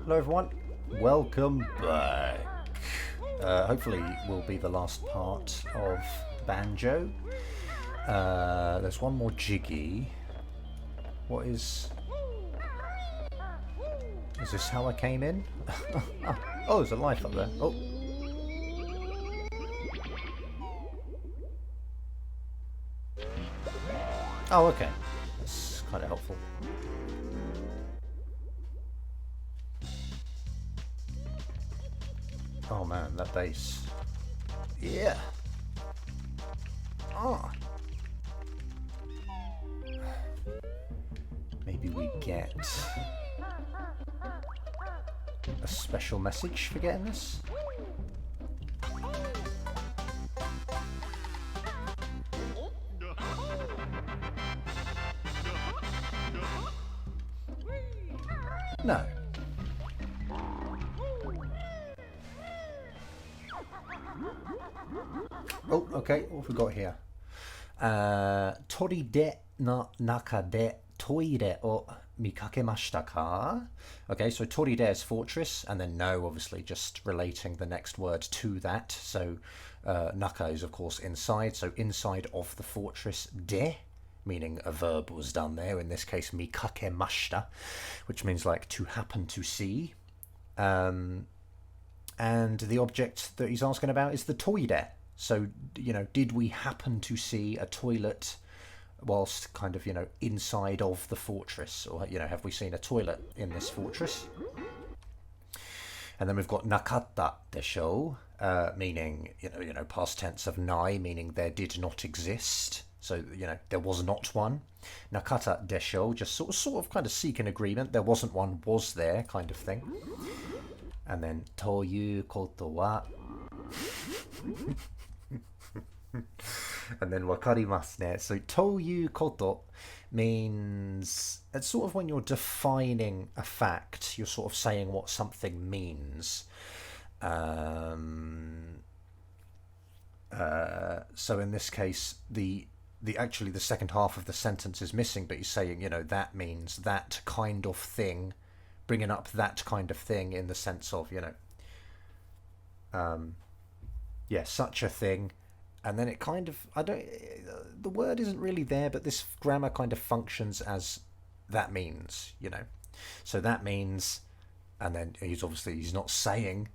Hello everyone, welcome back. Hopefully will be the last part of Banjo. There's one more jiggy. What is this how I came in? Oh, there's a life up there. Oh. Oh, okay. That's kind of helpful. Oh man, that bass. Yeah. Oh. Maybe we get a special message for getting this? No. Oh, okay, what have we got here? Tori de na naka de toire o mikakemashita ka? Okay, so tori de is fortress, and then no, obviously just relating the next word to that. So naka is of course inside, so inside of the fortress. De, meaning a verb was done there, in this case mikakemashita, which means like to happen to see. And the object that he's asking about is the toire. So, you know, did we happen to see a toilet whilst kind of, you know, inside of the fortress? Or, you know, have we seen a toilet in this fortress? And then we've got nakatta desho, meaning, you know, past tense of nai, meaning there did not exist. So, you know, there was not one. Nakata desho, just sort of kind of seek an agreement. There wasn't one, was there, kind of thing. And then toyu koto wa. And then wakarimasu ne. So toyu koto means, it's sort of when you're defining a fact, you're sort of saying what something means. So in this case, the second half of the sentence is missing, but he's saying, you know, that means that kind of thing, bringing up that kind of thing in the sense of, you know, yeah, such a thing. And then it kind of, the word isn't really there, but this grammar kind of functions as that means, you know. So that means, and then he's not saying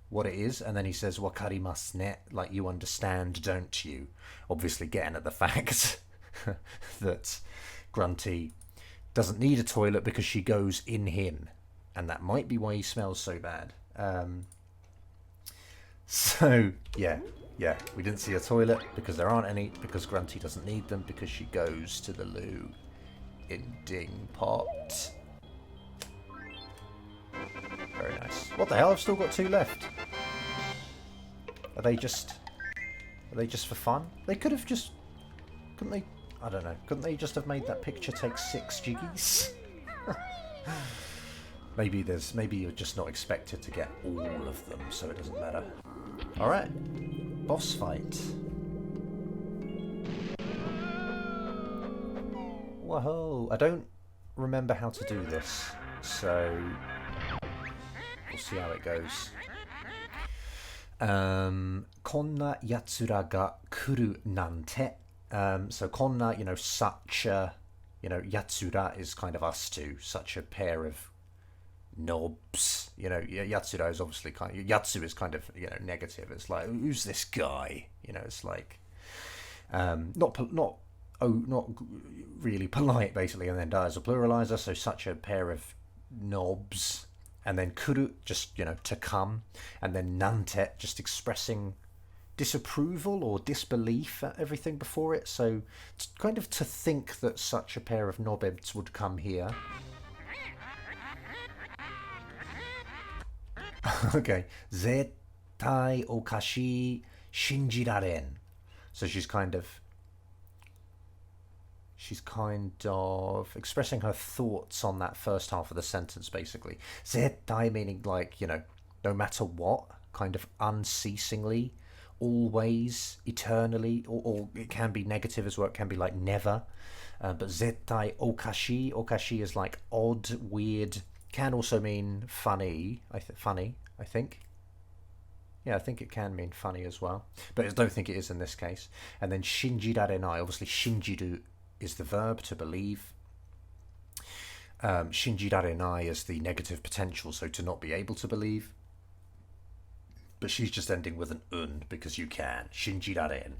what it is, and then he says wakarimasu ne, like you understand, don't you? Obviously getting at the fact that Grunty doesn't need a toilet because she goes in him, and that might be why he smells so bad. So yeah, we didn't see a toilet because there aren't any, because Grunty doesn't need them because she goes to the loo in Dingpot. Very nice. What the hell? I've still got 2 left. Are they just for fun? They could have just, couldn't they? I don't know. Couldn't they just have made that picture take 6 jiggies? Maybe you're just not expected to get all of them, so it doesn't matter. All right, boss fight. Whoa! I don't remember how to do this, so we'll see how it goes. Konna yatsura ga kuru nante. So konna, you know, such a, you know, yatsura is kind of us two, such a pair of knobs. You know, yatsura is obviously yatsu is kind of, you know, negative. It's like, who's this guy? You know, it's like not really polite, basically. And then da is a pluralizer, so such a pair of knobs. And then kuru, just, you know, to come. And then nante, just expressing disapproval or disbelief at everything before it. So kind of to think that such a pair of knobheads would come here. Okay. Zettai okashi shinjiraren. So she's kind of expressing her thoughts on that first half of the sentence, basically. Zettai meaning, like, you know, no matter what, kind of unceasingly, always, eternally, or it can be negative as well, it can be like never. But zettai okashi is like odd, weird, Can also mean funny. Funny, I think. Yeah, I think it can mean funny as well, but I don't think it is in this case. And then shinjirarenai, obviously shinjiru is the verb to believe. Shinjirarenai is the negative potential, so to not be able to believe. But she's just ending with an un because you can. Shinjiraren.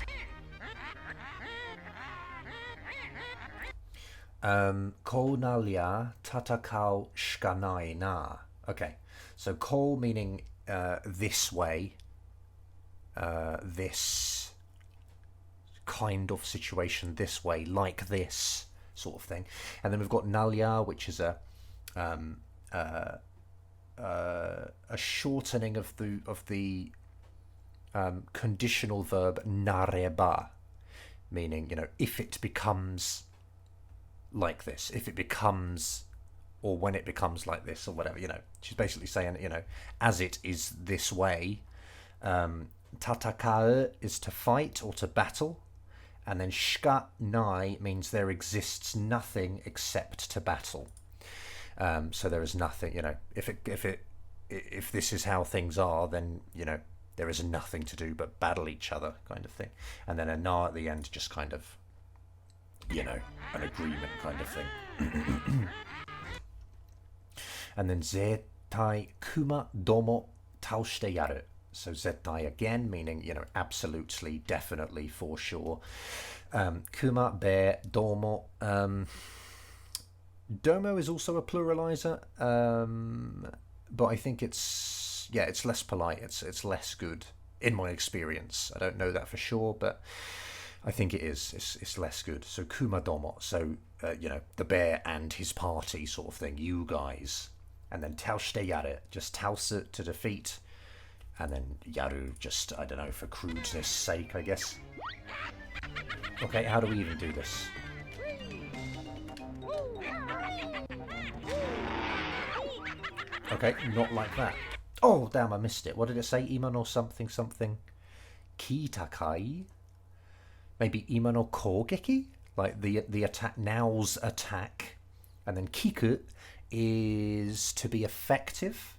Ko nalia tatakau shikanai na. Okay, so ko meaning this way, this kind of situation, this way, like this sort of thing. And then we've got nalia, which is a shortening of the conditional verb nareba, meaning, you know, if it becomes like this, if it becomes, or when it becomes like this, or whatever, you know. She's basically saying, you know, as it is this way. Tatakau is to fight or to battle, and then shika nai means there exists nothing except to battle. So there is nothing, you know, if this is how things are, then, you know, there is nothing to do but battle each other, kind of thing. And then a na at the end, just kind of, you know, an agreement kind of thing. And then zettai kuma domo taoshite yaru. So zettai again, meaning, you know, absolutely, definitely, for sure. Kuma, bear, domo. Domo is also a pluralizer, but I think it's less polite. It's less good in my experience. I don't know that for sure, but I think it is. It's less good. So kuma domo. So you know, the bear and his party sort of thing. You guys. And then taoshite yaru, just taos it to defeat. And then yaru, just, I don't know, for crudeness sake, I guess. Okay, how do we even do this? Okay, not like that. Oh, damn, I missed it. What did it say? Ima no something something kitakai? Maybe ima no kogeki? Like the attack, now's attack. And then kiku is to be effective.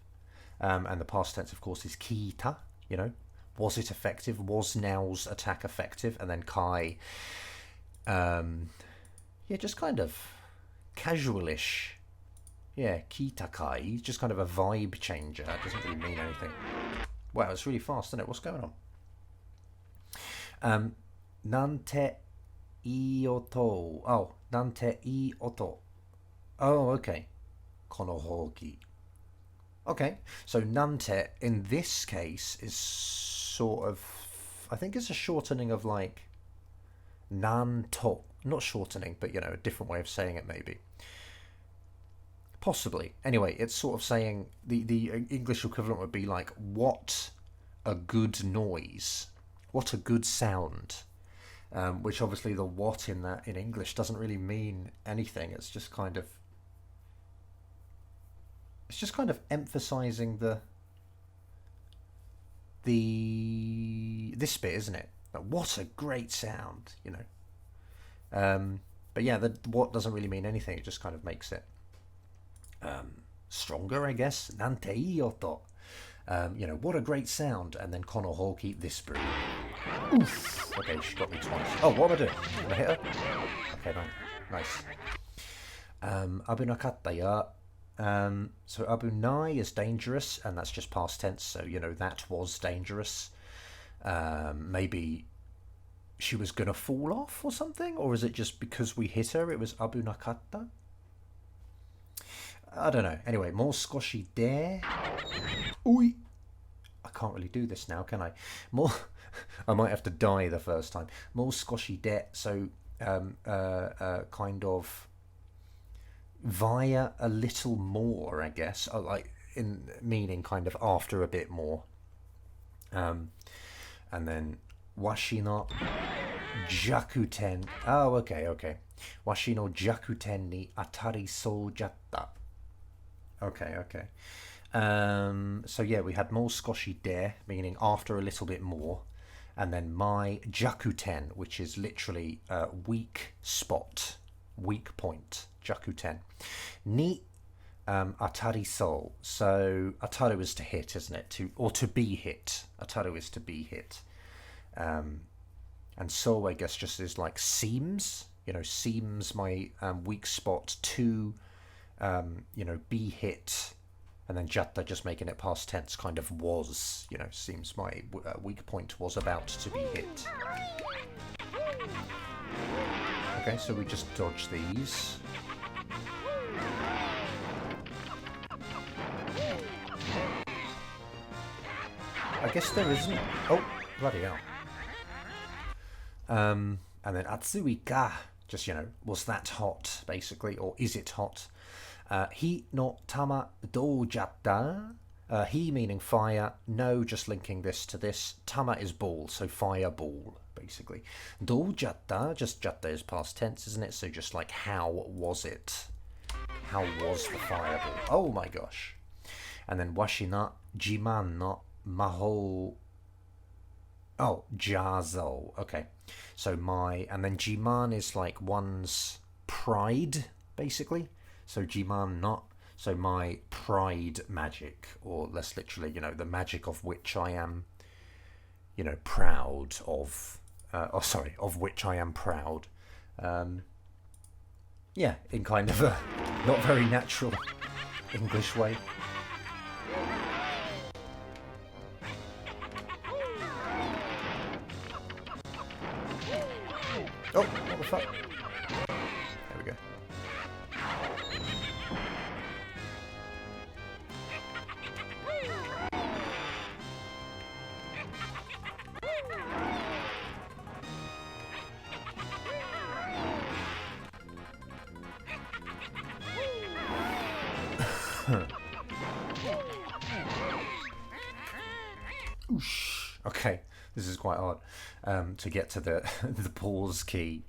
And the past tense, of course, is kita, you know. Was it effective? Was now's attack effective? And then kai, just kind of casualish. Yeah, kita kai, just kind of a vibe changer. It doesn't really mean anything. Wow, it's really fast, isn't it? What's going on? Nante I oto. Oh, nante I oto. Oh, okay. Konohoki. Okay, so nante in this case is sort of, I think it's a shortening of like nanto. Not shortening, but, you know, a different way of saying it maybe. Possibly. Anyway, it's sort of saying the English equivalent would be like, what a good noise, what a good sound. Which obviously the what in English doesn't really mean anything. It's just kind of emphasizing this bit, isn't it? Like, what a great sound, you know. But yeah, the what doesn't really mean anything. It just kind of makes it stronger, I guess. Nante I oto. You know, what a great sound. And then konohoki, this brew. Oof. Okay, she got me twice. Oh, what am I doing? Did I hit her? Okay, nice. Abunakatta ya. So abunai is dangerous, and that's just past tense, so, you know, that was dangerous. Maybe she was going to fall off or something? Or is it just because we hit her, it was abunakatta? I don't know. Anyway, mo skoshi de. Oi! I can't really do this now, can I? More. I might have to die the first time. Mo skoshi de. So, kind of via a little more, I guess. Like, in meaning kind of after a bit more. And then washi no jakuten. Oh, okay. Washi no jakuten ni atari sou jatta. Okay. So yeah, we had mo skoshi de, meaning after a little bit more, and then my jakuten, which is literally weak spot, weak point, jakuten. Ni atariso. So ataru is to hit, isn't it? To be hit. Ataru is to be hit. And so I guess just is like seems. You know, seems my weak spot to, you know, be hit. And then jatta, just making it past tense, kind of was. You know, seems my weak point was about to be hit. Okay, so we just dodge these. I guess there isn't. Oh, bloody hell. And then atsui ka, just, you know, was that hot, basically, or is it hot? Hi no tama do jatta. He meaning fire. No, just linking this to this. Tama is ball, so fireball, basically. Do jatta, just jatta is past tense, isn't it? So just like, how was it? How was the fireball? Oh my gosh. And then washi na jiman no maho. Oh, jazo. Okay. So my, and then jiman is like one's pride, basically. So jiman not, so my pride magic, or less literally, you know, the magic of which I am, you know, proud of, of which I am proud. Yeah, in kind of a not very natural English way. Oh, what the fuck? There we go. Okay, this is quite hard to get to the the pause key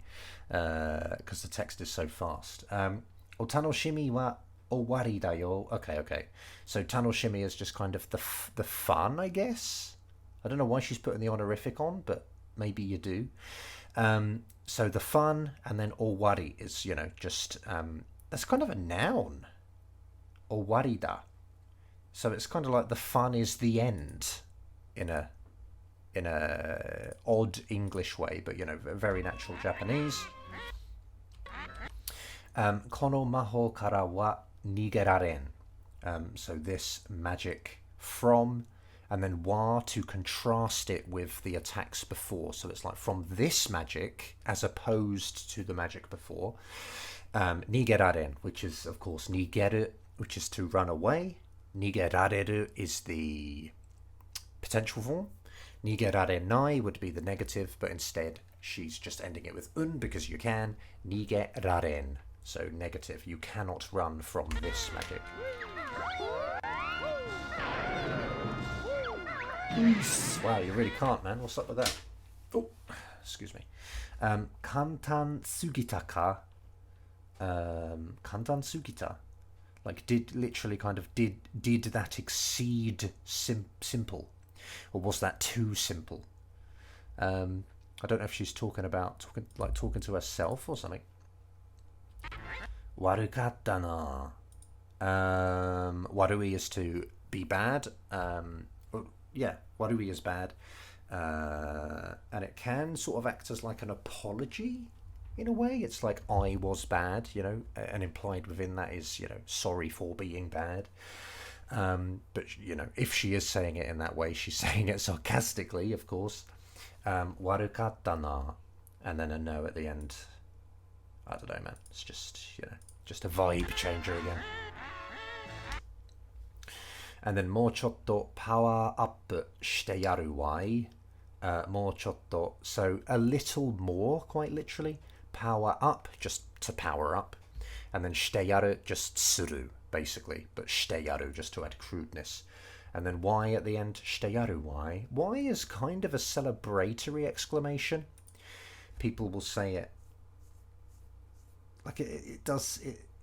because the text is so fast. O tanoshimi wa owari da yo. Okay. So tanoshimi is just kind of the fun, I guess. I don't know why she's putting the honorific on, but maybe you do. So the fun, and then owari is, you know, just that's kind of a noun. Owari da. So it's kind of like the fun is the end in a odd English way, but, you know, very natural Japanese. Kono maho kara wa nigeraren. So this magic from, and then wa to contrast it with the attacks before. So it's like from this magic as opposed to the magic before. Nigeraren, which is of course nigeru, which is to run away. Nigerareru is the potential form. Nigerarenai would be the negative, but instead she's just ending it with un because you can. Nigeraren, so negative. You cannot run from this magic. Wow, you really can't, man. What's up with that? Oh, excuse me. Kantan sugita ka. Kantan sugita. Like, did that exceed simple? Or was that too simple? I don't know if she's talking to herself or something. Warukatta na. Warui is to be bad. Yeah, warui is bad. And it can sort of act as like an apology in a way. It's like, I was bad, you know, and implied within that is, you know, sorry for being bad. But, you know, if she is saying it in that way, she's saying it sarcastically, of course. Warukatta na. And then a no at the end. I don't know, man. It's just, you know, just a vibe changer again. And then mo chotto power up shite yaru wai. Mo chotto, so a little more, quite literally. Power up, just to power up. And then shite yaru, just suru, basically. But shite yaru, just to add crudeness. And then why at the end, shite yaru wai. Why is kind of a celebratory exclamation. People will say it. Like it does,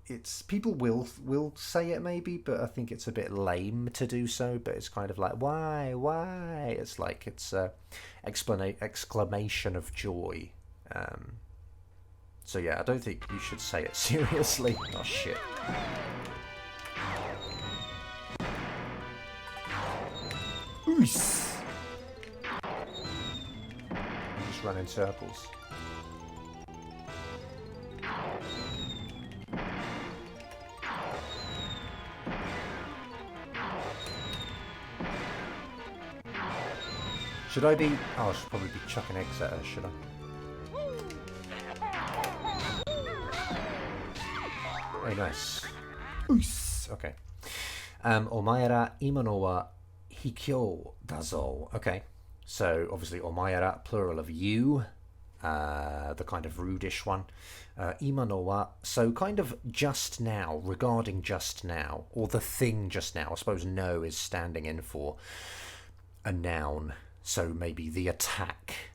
it's people will say it maybe, but I think it's a bit lame to do so. But it's kind of like, why? It's like it's a exclamation of joy. So yeah, I don't think you should say it seriously. Oh shit. Oos! You just run in circles. Should I be... Oh, I should probably be chucking eggs at her, should I? Very nice. Oos! Okay. Omaera imano wa hikyou dazo. Okay. So, obviously, omaera, plural of you. The kind of rudish one. Imano wa, so kind of just now, regarding just now, or the thing just now. I suppose no is standing in for a noun. So maybe the attack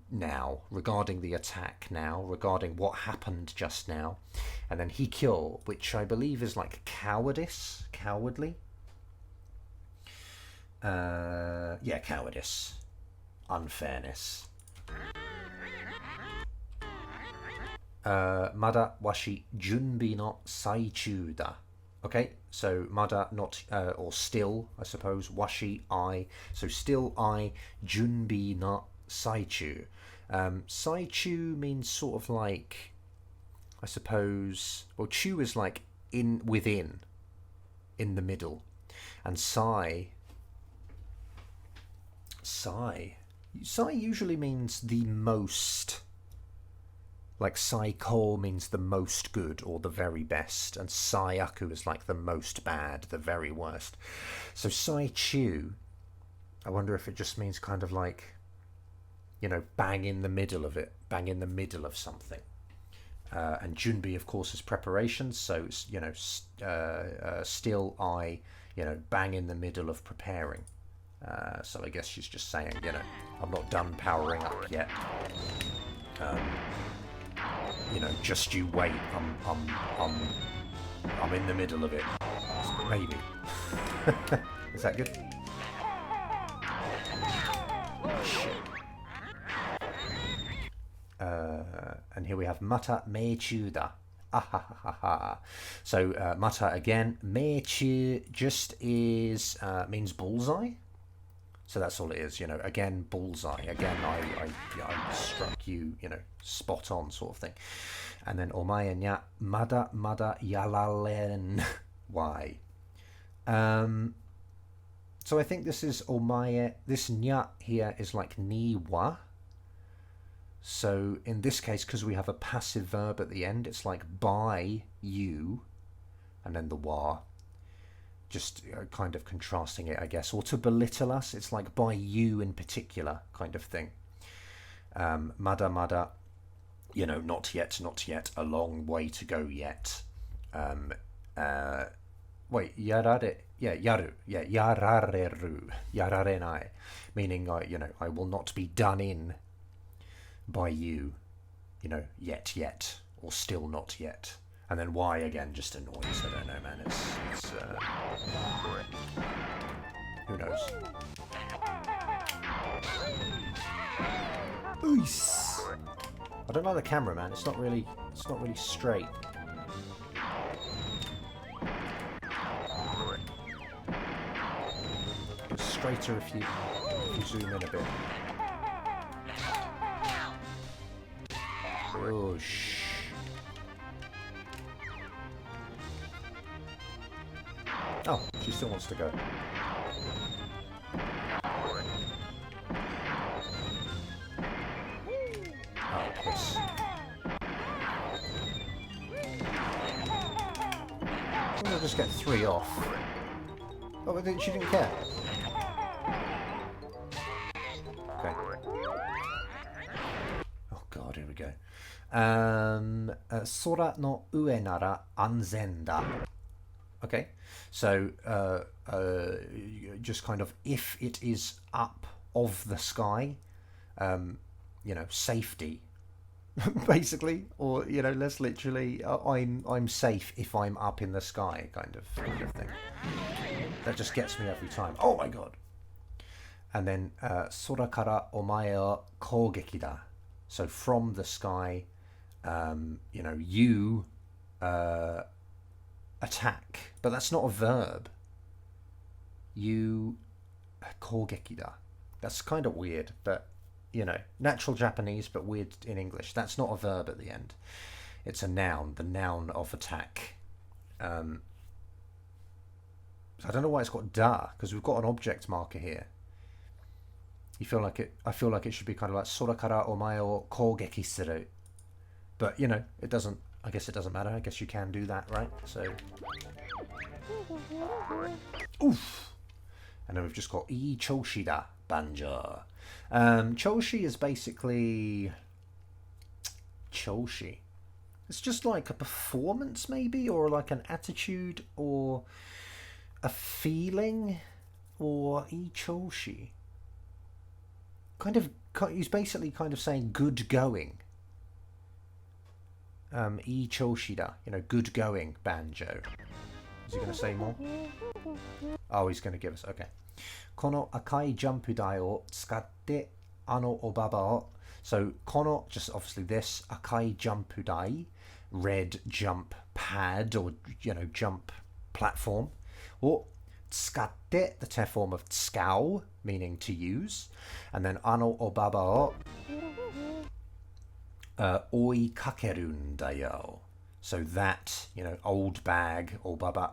now, regarding the attack now, regarding what happened just now. And then hikyo, which I believe is like cowardice, cowardly. Yeah, cowardice. Unfairness. Mada washi junbi no saichū da. Okay, so mada, not, or still, I suppose, washi, I. So still I, junbi no saichū. Saichū means sort of like, I suppose, well, chu is like within, in the middle. And sai usually means the most. Like saiko means the most good or the very best, and saiaku is like the most bad, the very worst. So saichu, I wonder if it just means kind of like, you know, bang in the middle of it, bang in the middle of something. And junbi, of course, is preparation. So, you know, still I, you know, bang in the middle of preparing. So I guess she's just saying, you know, I'm not done powering up yet. You know, just you wait. I'm in the middle of it. Maybe. Is that good? Shit. And here we have mata mechuda. So mata again. Mechu just is means bullseye. So that's all it is, you know. Again, bullseye. Again, I struck you, you know, spot on, sort of thing. And then omae nya mada yararen. Why? So I think this is omae. This nya here is like ni wa. So in this case, because we have a passive verb at the end, it's like by you, and then the wa. Just kind of contrasting it, I guess, or to belittle us. It's like by you in particular kind of thing. Mada, you know, not yet, a long way to go yet. Wait, yarare, yeah, yaru, yeah, yarareru, yararenai, meaning, you know, I will not be done in by you, you know, yet, or still not yet. And then why again just annoys. I don't know, man. It's who knows? Oos. I don't like the camera, man. It's not really straight. It's straighter if you zoom in a bit. Oh shh. Oh, she still wants to go. Oh, piss. I'll just get 3 off. Oh, but she didn't care. Okay. Oh god, here we go. Sora no ue nara anzen da. Okay, so just kind of if it is up of the sky, you know, safety, basically, or you know, less literally, I'm safe if I'm up in the sky, kind of thing. That just gets me every time. Oh my god! And then sora kara omae o kougeki da. So from the sky, you know, you. Attack, but that's not a verb. You kogeki da. That's kind of weird, but you know, natural Japanese, but weird in English. That's not a verb at the end. It's a noun, the noun of attack. So I don't know why it's got da, because we've got an object marker here. I feel like it should be kind of like sora kara omae o kogeki suru. But you know, it doesn't. I guess it doesn't matter. I guess you can do that, right? So, oof. And then we've just got I choshi da banjo. Choshi is basically choshi. It's just like a performance, maybe, or like an attitude, or a feeling, or I choshi. He's basically kind of saying good going. I choshi da, you know, good going banjo. Is he going to say more? Oh, he's going to give us, okay. Kono akai jumpu dai o tsukatte ano obaba o. So, kono, just obviously this, akai jumpu dai, red jump pad, or, you know, jump platform. O tsukatte, the te form of tsukau, meaning to use. And then ano obaba o, oi kakerun da yo. So that, you know, old bag, obaba.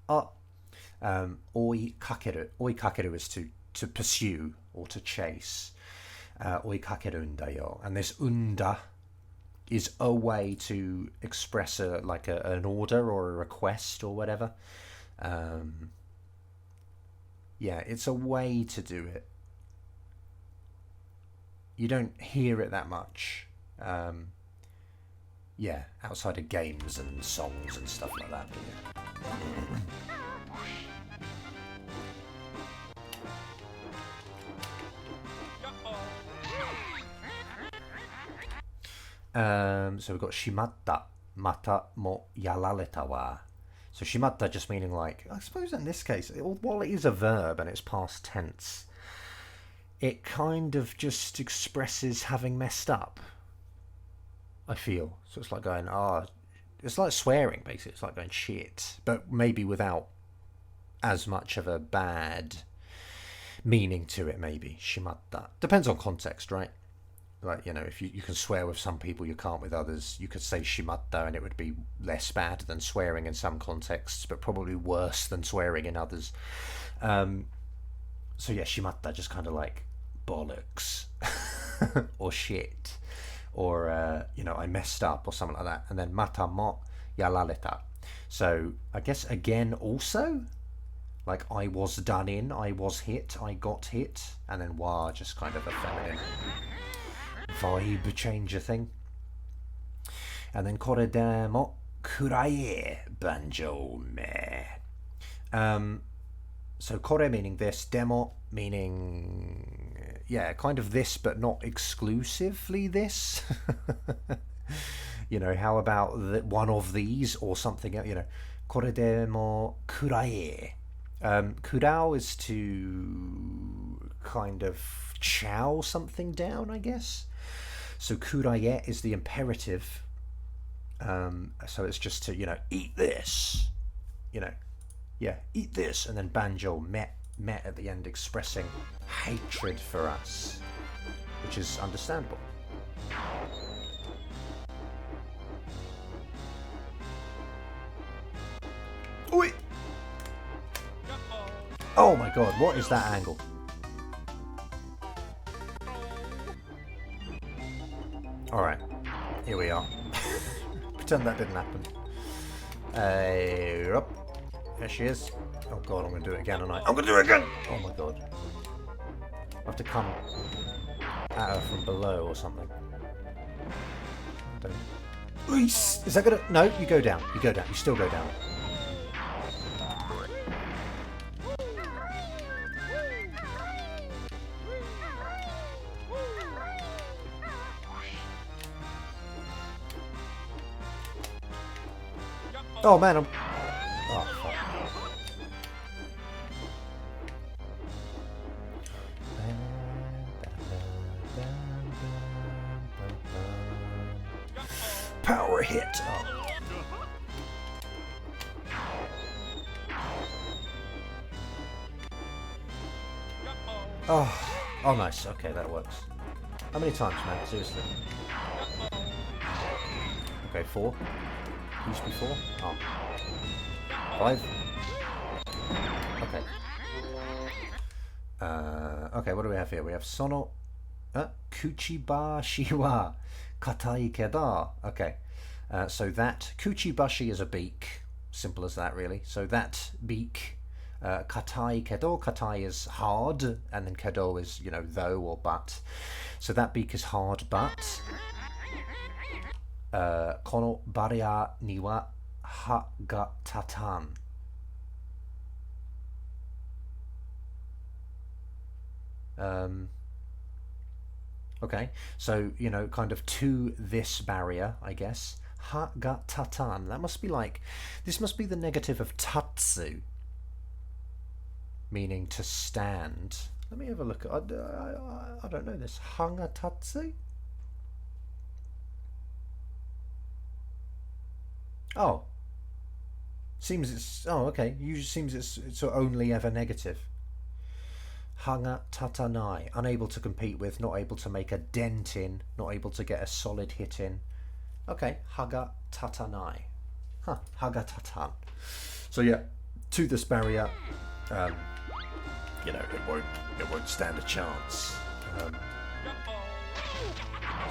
Oi kakeru. Oi kakeru is to pursue or to chase. Oi kakerun da yo. And this unda is a way to express an order or a request or whatever. Yeah, it's a way to do it. You don't hear it that much. Yeah, outside of games and songs and stuff like that. So we've got shimatta, mata mo yarareta wa. So shimatta just meaning like, I suppose in this case, while it is a verb and it's past tense, it kind of just expresses having messed up, I feel. So it's like going, it's like swearing, basically. It's like going shit, but maybe without as much of a bad meaning to it, maybe. Shimatta. Depends on context, right? Like, you know, if you can swear with some people, you can't with others. You could say shimatta and it would be less bad than swearing in some contexts, but probably worse than swearing in others. So yeah, shimatta, just kind of like bollocks or shit. Or, you know, I messed up or something like that. And then mata mo yarareta. So I guess again also, like I was done in, I was hit, I got hit. And then wa, just kind of a feminine vibe changer thing. And then kore de mo kuraie banjo me. So kore meaning this, demo meaning, yeah, kind of this, but not exclusively this. You know, how about one of these or something else, you know, kore de mo kuraie. Kurao is to kind of chow something down, I guess. So kuraie is the imperative. So it's just to, you know, eat this, you know. Yeah, eat this, and then banjo met at the end, expressing hatred for us, which is understandable. Oi! Oh my god, what is that angle? Alright, here we are. Pretend that didn't happen. Up. There she is. Oh god, I'm going to do it again, aren't I? I'm going to do it again! Oh my god. I have to come at her from below or something. I don't... Is that going to... No, you go down. You go down. You still go down. Oh man, I'm... Oh, fuck. Power hit. Oh. Oh, nice. Okay, that works. How many times, man? Seriously. Okay, 4. Used to be 4. Oh. 5. Okay. Okay, what do we have here? We have sono kuchibashi wa katai kedo. Okay. So that kuchibashi is a beak. Simple as that, really. So that beak, katai kedo. Katai is hard, and then kedo is, you know, though or but. So that beak is hard, but kono barrier ni wa ha ga tatan. Okay, so, you know, kind of to this barrier, I guess. Ha ga tatan. That must be like, this must be the negative of tatsu, meaning to stand. Let me have a look. I don't know this. Hanga tatsu? Oh. Seems it's, oh, okay. Usually seems it's only ever negative. Hanga tatanai, unable to compete with, not able to make a dent in, not able to get a solid hit in. Okay, haga tatanai. Huh, haga tatan. So yeah, to this barrier, you know, it won't stand a chance.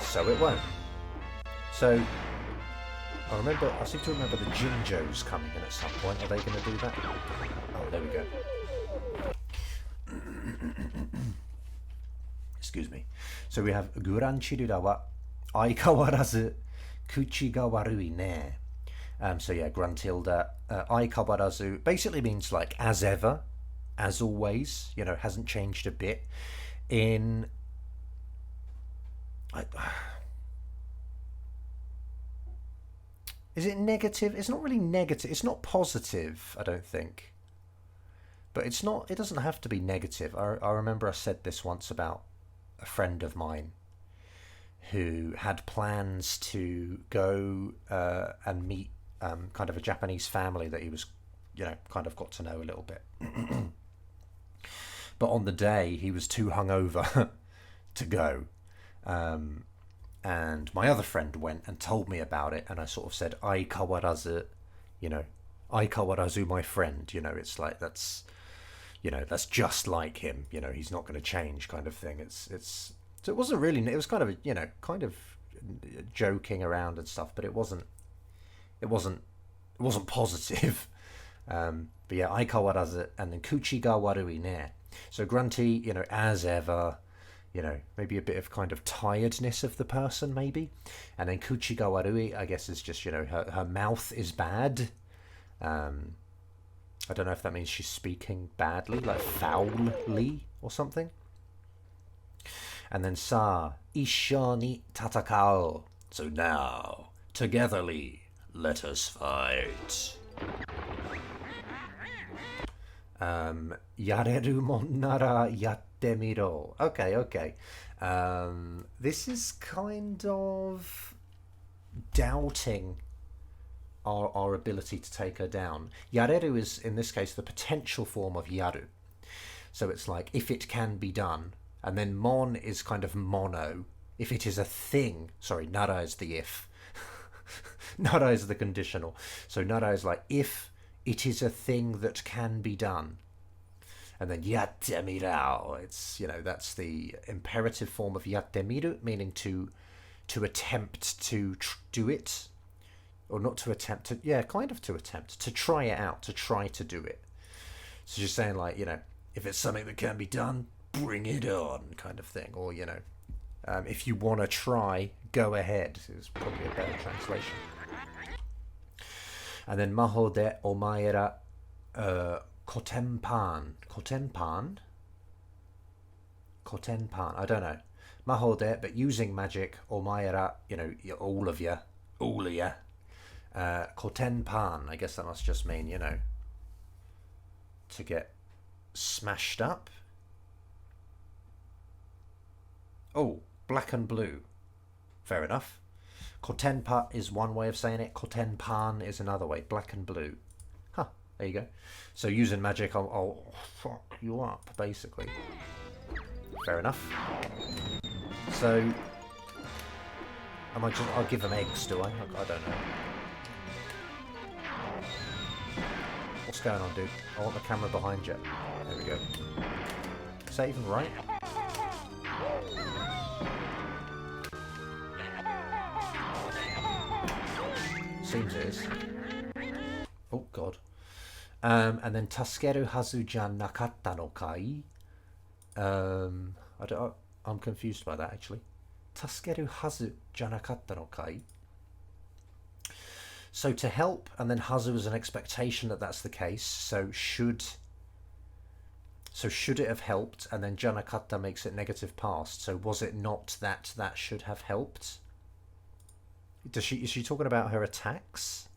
So it won't. So I seem to remember the Jinjos coming in at some point. Are they going to do that? Oh, there we go. Excuse me. So we have Guranchirura wa aikawarazu kuchi ga warui ne. So yeah, Gruntilda, aikawarazu basically means like as ever, as always, you know, hasn't changed a bit. In is it negative? It's not really negative. It's not positive, I don't think. But it's not, it doesn't have to be negative. I remember I said this once about a friend of mine who had plans to go and meet kind of a Japanese family that he was, you know, kind of got to know a little bit. But on the day, he was too hungover to go. And my other friend went and told me about it, and I sort of said, "Ai kawarazu," you know, "Ai kawarazu, my friend." You know, it's like that's, you know, that's just like him. You know, he's not going to change, kind of thing. It's so it wasn't really. It was kind of, you know, kind of joking around and stuff, but it wasn't positive. But yeah, "Ai kawarazu," and then "Kuchi ga warui ne." So grunty, you know, as ever. You know, maybe a bit of kind of tiredness of the person, maybe. And then kuchi ga warui, I guess, is just, you know, her mouth is bad. I don't know if that means she's speaking badly, like foully or something. And then sa, isho ni tatakao. So now, togetherly, let us fight. Yareru mon nara yatte miro. Okay. This is kind of doubting our ability to take her down. Yareru is, in this case, the potential form of yaru. So it's like, if it can be done. And then mon is kind of mono. If it is a thing. Sorry, nara is the if. Nara is the conditional. So nara is like, if it is a thing that can be done. And then yattemiru, it's, you know, that's the imperative form of yattemiru, meaning to attempt to do it. Or not to attempt to, yeah, kind of to attempt, to try it out, to try to do it. So you're saying, like, you know, if it's something that can be done, bring it on, kind of thing. Or, you know, if you want to try, go ahead, is probably a better translation. And then maho de omaera kotenpan. Kotenpan? Kotenpan, I don't know. Maho de, but using magic, omaera, you know, all of you. Kotenpan, I guess that must just mean, you know, to get smashed up. Oh, black and blue. Fair enough. Kotenpa is one way of saying it. Kotenpan is another way. Black and blue. Huh, there you go. So using magic, I'll fuck you up, basically. fair enough. So, I'll give them eggs, do I? I don't know. What's going on, dude? I want the camera behind you. There we go. Is that even right? Seems it is. Oh, God. And then Taskeru hazu ja nakatta no kai. I'm confused by that, actually. Taskeru hazu ja nakatta no kai. So to help, and then hazu is an expectation that that's the case. So should it have helped? And then janakatta makes it negative past. So was it not that should have helped? Is she talking about her attacks?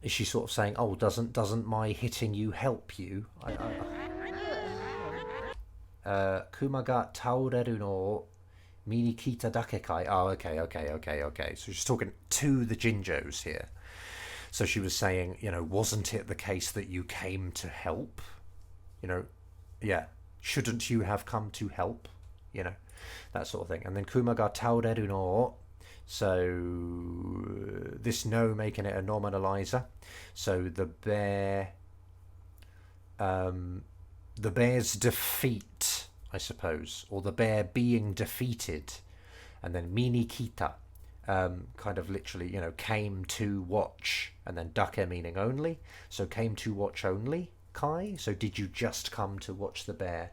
Is she sort of saying, oh, doesn't my hitting you help you? Kuma ga taureru no mini kita dake kai. Oh, okay. So she's talking to the Jinjos here. So she was saying, you know, wasn't it the case that you came to help? You know, yeah. Shouldn't you have come to help? You know, that sort of thing. And then kuma ga taureru no. So this no making it a nominalizer. So the bear's defeat, I suppose, or the bear being defeated, and then mini kita, kind of literally, you know, came to watch, and then dake meaning only. So came to watch only, kai. So did you just come to watch the bear,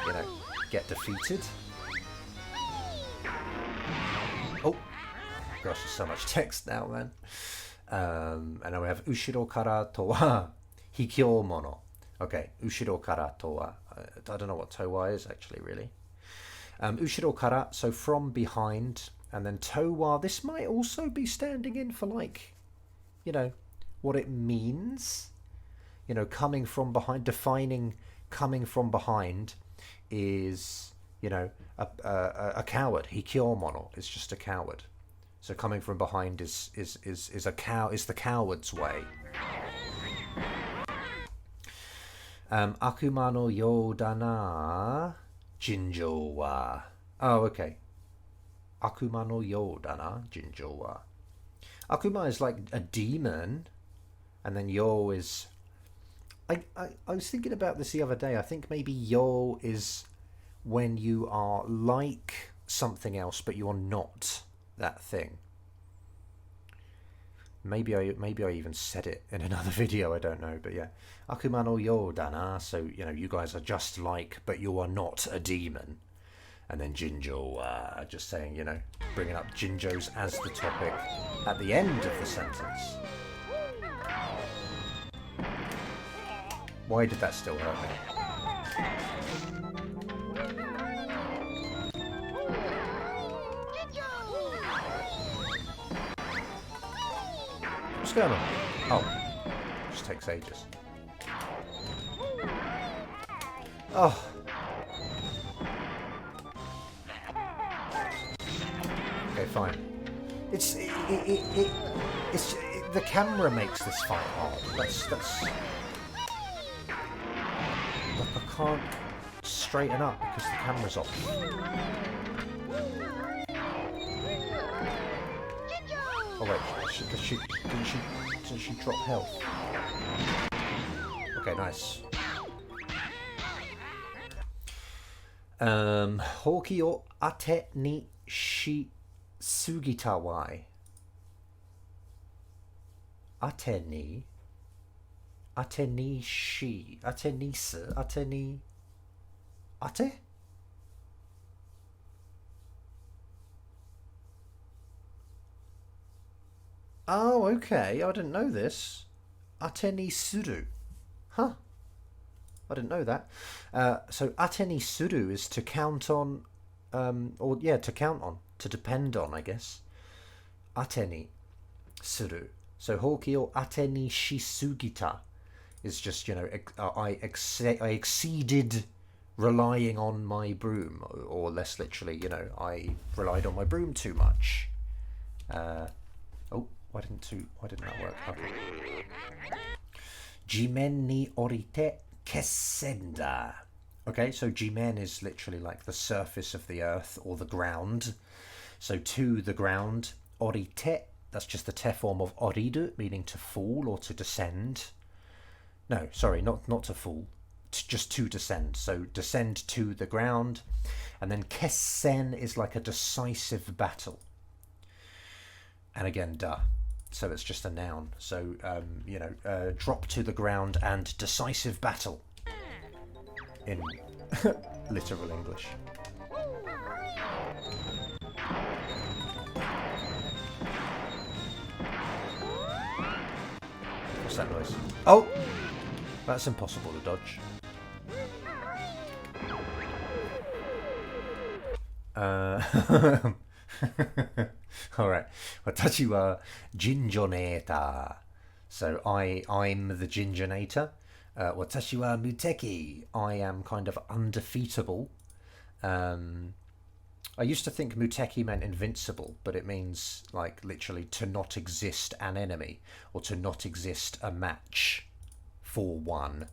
you know, get defeated? Oh. Gosh, there's so much text now, man. And now we have ushiro kara to wa hikyo mono. Okay, ushiro kara to wa. I don't know what to wa is actually, really. Ushiro kara, so from behind, and then to wa. This might also be standing in for, like, you know, what it means. You know, coming from behind, defining coming from behind is, you know, a coward. Hikyo mono is just a coward. So coming from behind is the coward's way. Akuma no yo da na jinjo wa. Oh, okay. Akuma no yo da na jinjo wa. Akuma is like a demon, and then yo is. I was thinking about this the other day. I think maybe yo is when you are like something else, but you're not that thing. Maybe I even said it in another video, I don't know, but yeah. Akuma no yo da na, so, you know, you guys are just like, but you are not a demon. And then Jinjo, just saying, you know, bringing up Jinjos as the topic at the end of the sentence. Why did that still hurt me? What's going on? Oh, just takes ages. Oh. Okay, fine. It's the camera makes this fight hard. That's. Like, I can't straighten up because the camera's off. Oh wait, didn't she drop health? Okay, nice. Hoki o ate ni shi sugita wai. Ate ni shi. Ate ni su. Ate ni. Ate? Oh, okay. I didn't know this. Ate ni suru. Huh. I didn't know that. So ate ni suru is to count on, to count on, to depend on, I guess. Ate ni suru. So hoki o ate ni shisugita is just, you know, I exceeded relying on my broom, or less literally, you know, I relied on my broom too much. Why didn't that work? Okay. Jimen ni orite kesenda. Okay, so jimen is literally like the surface of the earth or the ground. So to the ground. Orite, that's just the te form of oriru, meaning to fall or to descend. No, sorry, not to fall. Just to descend. So descend to the ground. And then kessen is like a decisive battle. And again, da. So it's just a noun. So, drop to the ground and decisive battle. In literal English. What's that noise? Oh! That's impossible to dodge. Alright. Watashi wa jinjonator. So I'm the jinjonator. Watashi wa muteki. I am kind of undefeatable. I used to think muteki meant invincible, but it means like literally to not exist an enemy or to not exist a match for one.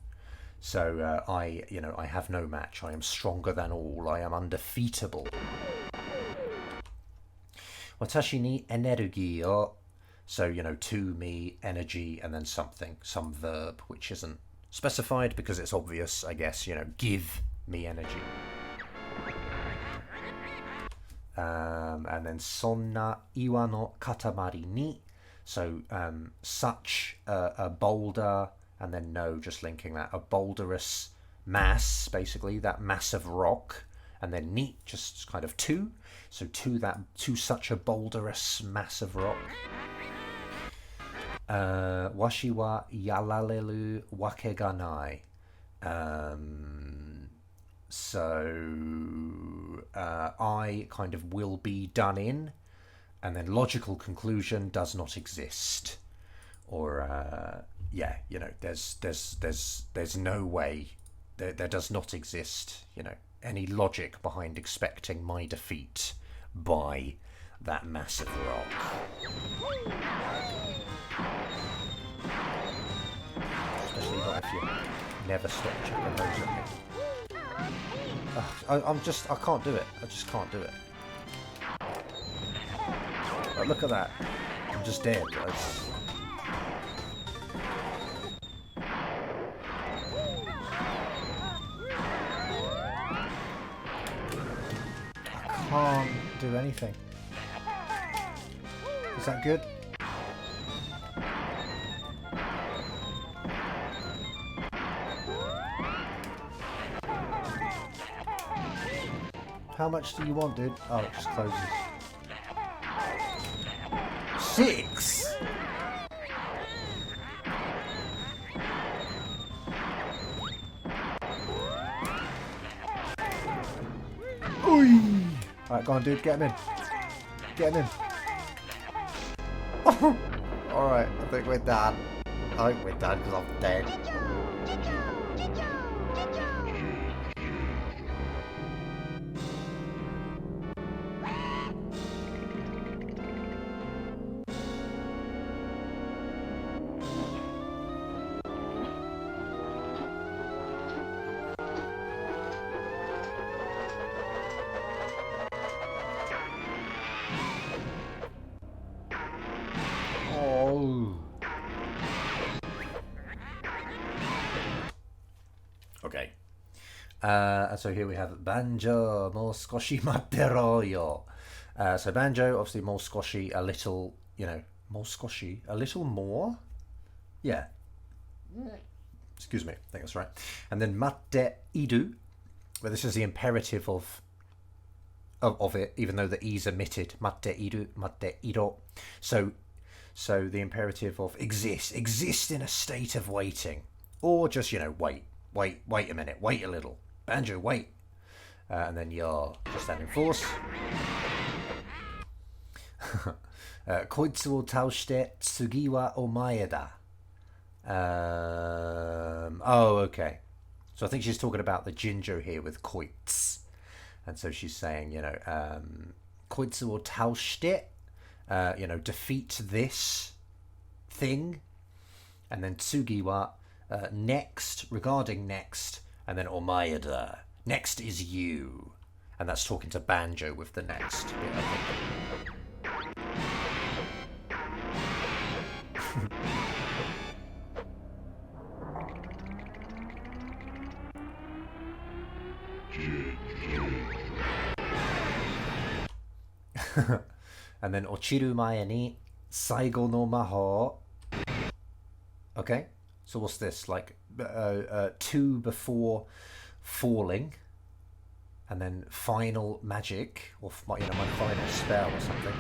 So I have no match. I am stronger than all. I am undefeatable. Watashi ni energy o. So, to me, energy, and then something, some verb, which isn't specified because it's obvious, I guess, give me energy. And then sonna iwa no katamari ni. So, such a boulder, and then no, just linking that, a boulderous mass, basically, that mass of rock, and then ni, just kind of to. So to such a boulderous mass of rock. Washi wa yarareru wake ga nai. So I kind of will be done in, and then logical conclusion does not exist, or there's no way, there does not exist, any logic behind expecting my defeat by that massive rock. Especially not if you never stop chucking those at me. I can't do it. I just can't do it. Like, look at that. I'm just dead. I can't do anything. Is that good? How much do you want, dude? Oh, it just closes. 6! Oi! Alright, go on, dude. Get him in. Get him in. Alright, I think we're done. I think we're done because I'm dead. Okay. So here we have Banjo, mo skoshi matero yo. So Banjo, obviously mo skoshi, a little, mo skoshi, a little more. Yeah. Excuse me, I think that's right. And then matte idu, well, this is the imperative of it, even though the i's omitted. Matte idu, matte iro. So the imperative of exist in a state of waiting, or just wait a minute, wait a little, Banjo, wait, and then you're just that in force. Koitsu wo taoshite tsugi wa omae da. Oh, okay. So I think she's talking about the Jinjo here with koits, and so she's saying, koitsu wo taoshite. Defeat this thing, and then tsugi wa next, regarding next, and then omaeda, Next is you. And that's talking to Banjo with the next bit, I think. And then ochiru mae ni saigo no maho. Okay, so what's this? Like two before falling, and then final magic, or my final spell or something.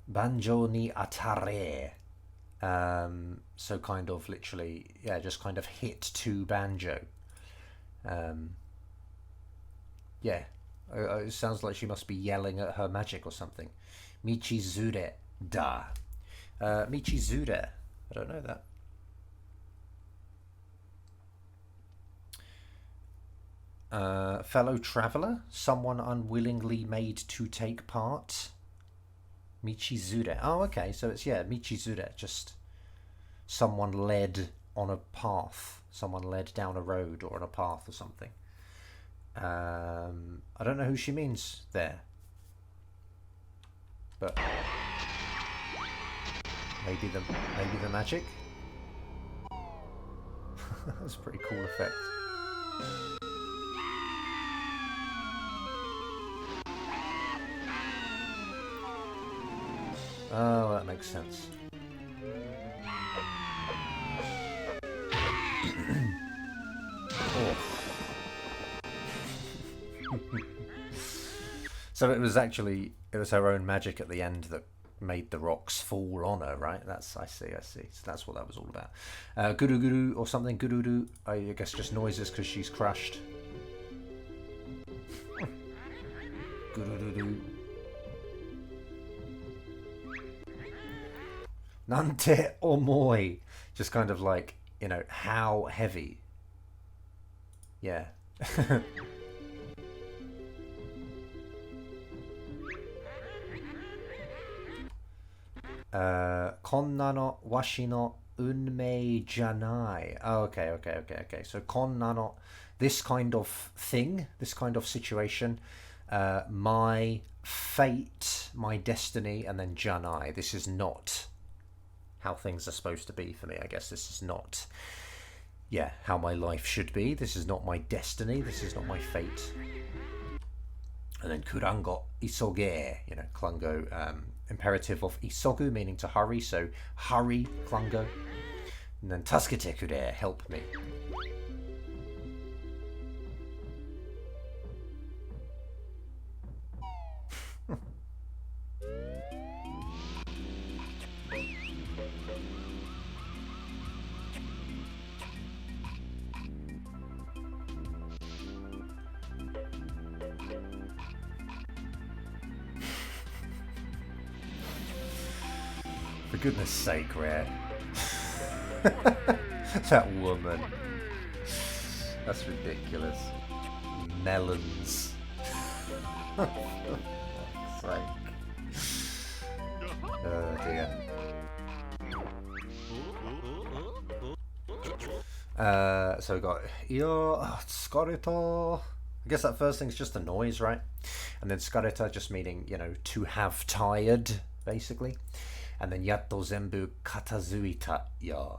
Banjo ni atare. So kind of literally, yeah, just kind of hit to Banjo. Yeah, it sounds like she must be yelling at her magic or something. Michizure da. Michizure. I don't know that. Fellow traveller, someone unwillingly made to take part. Michizure. Oh, okay. So it's, yeah, Michizure, just someone led on a path. Someone led down a road or on a path or something. I don't know who she means there. But maybe the magic? That's a pretty cool effect. Oh, that makes sense. Oh. So it was her own magic at the end that made the rocks fall on her, right? I see. So that's what that was all about. Guru guru or something. Gururu, I guess just noises because she's crushed. Gururu. Nante omoi. Just kind of like, how heavy. Yeah. Konna no washi no unmei janai. Oh, okay. So konna no, this kind of thing, this kind of situation, my fate, my destiny, and then janai. This is not how things are supposed to be for me. I guess this is not, how my life should be. This is not my destiny. This is not my fate. And then kurango isoge, Klungo, imperative of isogu, meaning to hurry. So hurry, Klungo. And then tasukete kure, help me. For goodness sake, Rare. That woman. That's ridiculous. Melons. For fuck's sake. Oh dear. So we got scareta. I guess that first thing's just a noise, right? And then scareta just meaning, to have tired, basically. And then yatto zenbu katazuita ya.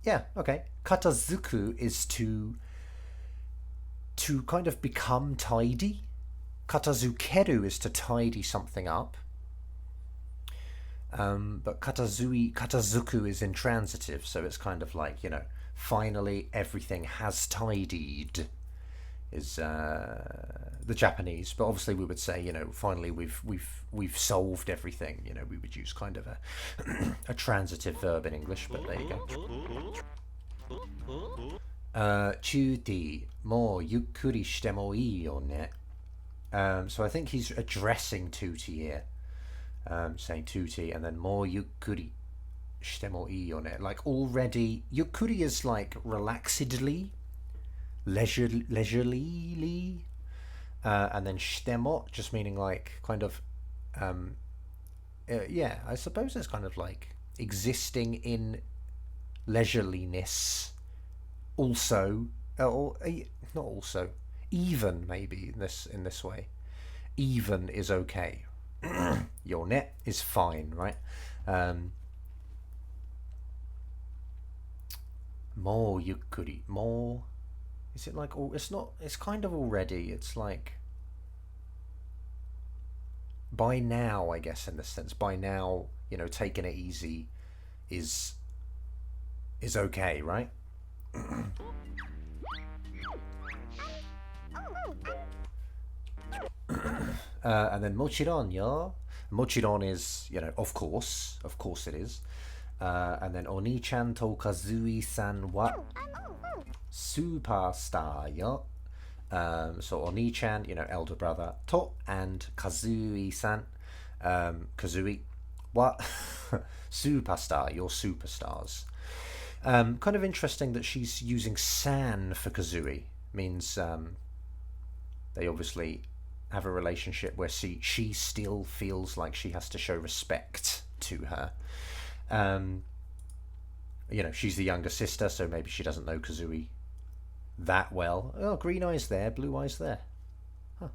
Yeah, okay. Katazuku is to kind of become tidy. Katazukeru is to tidy something up. But katazuku is intransitive, so it's kind of like, finally everything has tidied is the Japanese, but obviously we would say, finally we've solved everything. We would use kind of a transitive verb in English, but there you go. Chuti mo yukkuri shite mo ii yo ne. So I think he's addressing Tuti here, saying Tuti, and then mo yukkuri shite mo ii yo ne. Like already, yukkuri is like relaxedly, leisurely, and then shitemo just meaning like kind of I suppose it's kind of like existing in leisureliness also, or not also, even maybe in this way. Even is okay. Your net is fine, right? More yukkuri, more. Is it like? It's not. It's kind of already. It's like by now, I guess, in this sense. By now, taking it easy is okay, right? And then mochiron yo. Mochiron is, of course it is. And then Oni-chan to Kazooie-san wa superstar yo. So Oni-chan, elder brother, to and Kazooie-san, Kazooie, what? Superstar, you're superstars. Kind of interesting that she's using san for Kazooie. Means they obviously have a relationship where she still feels like she has to show respect to her. She's the younger sister, so maybe she doesn't know Kazooie that well. Oh, green eyes there, blue eyes there. Huh.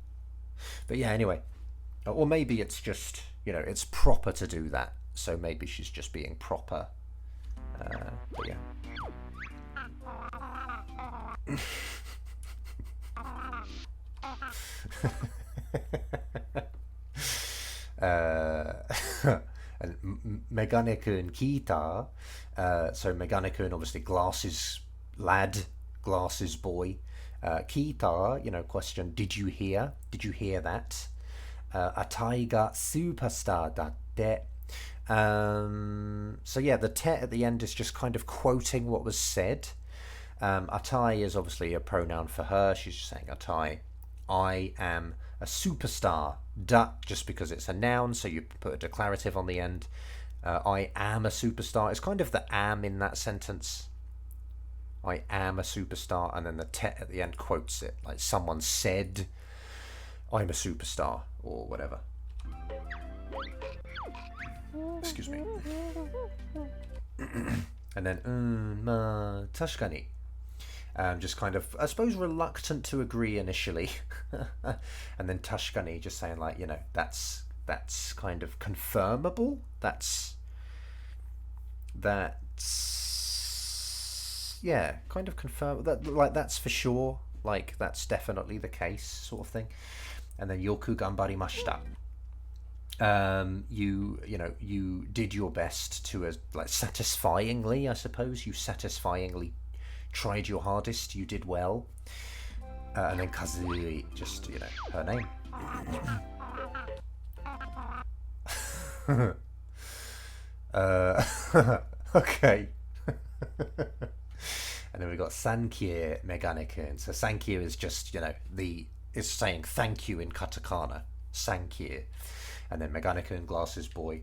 But yeah, anyway. Or maybe it's just, it's proper to do that. So maybe she's just being proper. But yeah. And Megane-kun kita. So Megane-kun, obviously glasses lad, glasses boy. Kita, question, did you hear that? Atai ga superstar datte. So yeah, the te at the end is just kind of quoting what was said. Atai is obviously a pronoun for her. She's just saying atai, I am a superstar. Da, just because it's a noun, so you put a declarative on the end. I am a superstar. It's kind of the am in that sentence. I am a superstar, and then the te at the end quotes it, like someone said, I'm a superstar, or whatever. Excuse me. And then, tashikani. Just kind of, I suppose, reluctant to agree initially. And then tashikani, just saying like, that's kind of confirmable. Yeah, kind of confirm that, like, that's for sure, like that's definitely the case, sort of thing. And then yoku ganbarimashita. You did your best to, like, satisfyingly, I suppose. You satisfyingly tried your hardest. You did well. And then Kazooie, just, her name. Okay. And then we got Sankyu Megane-kun. So Sankyu is just, is saying thank you in katakana. Sankyu. And then Megane-kun, glasses boy.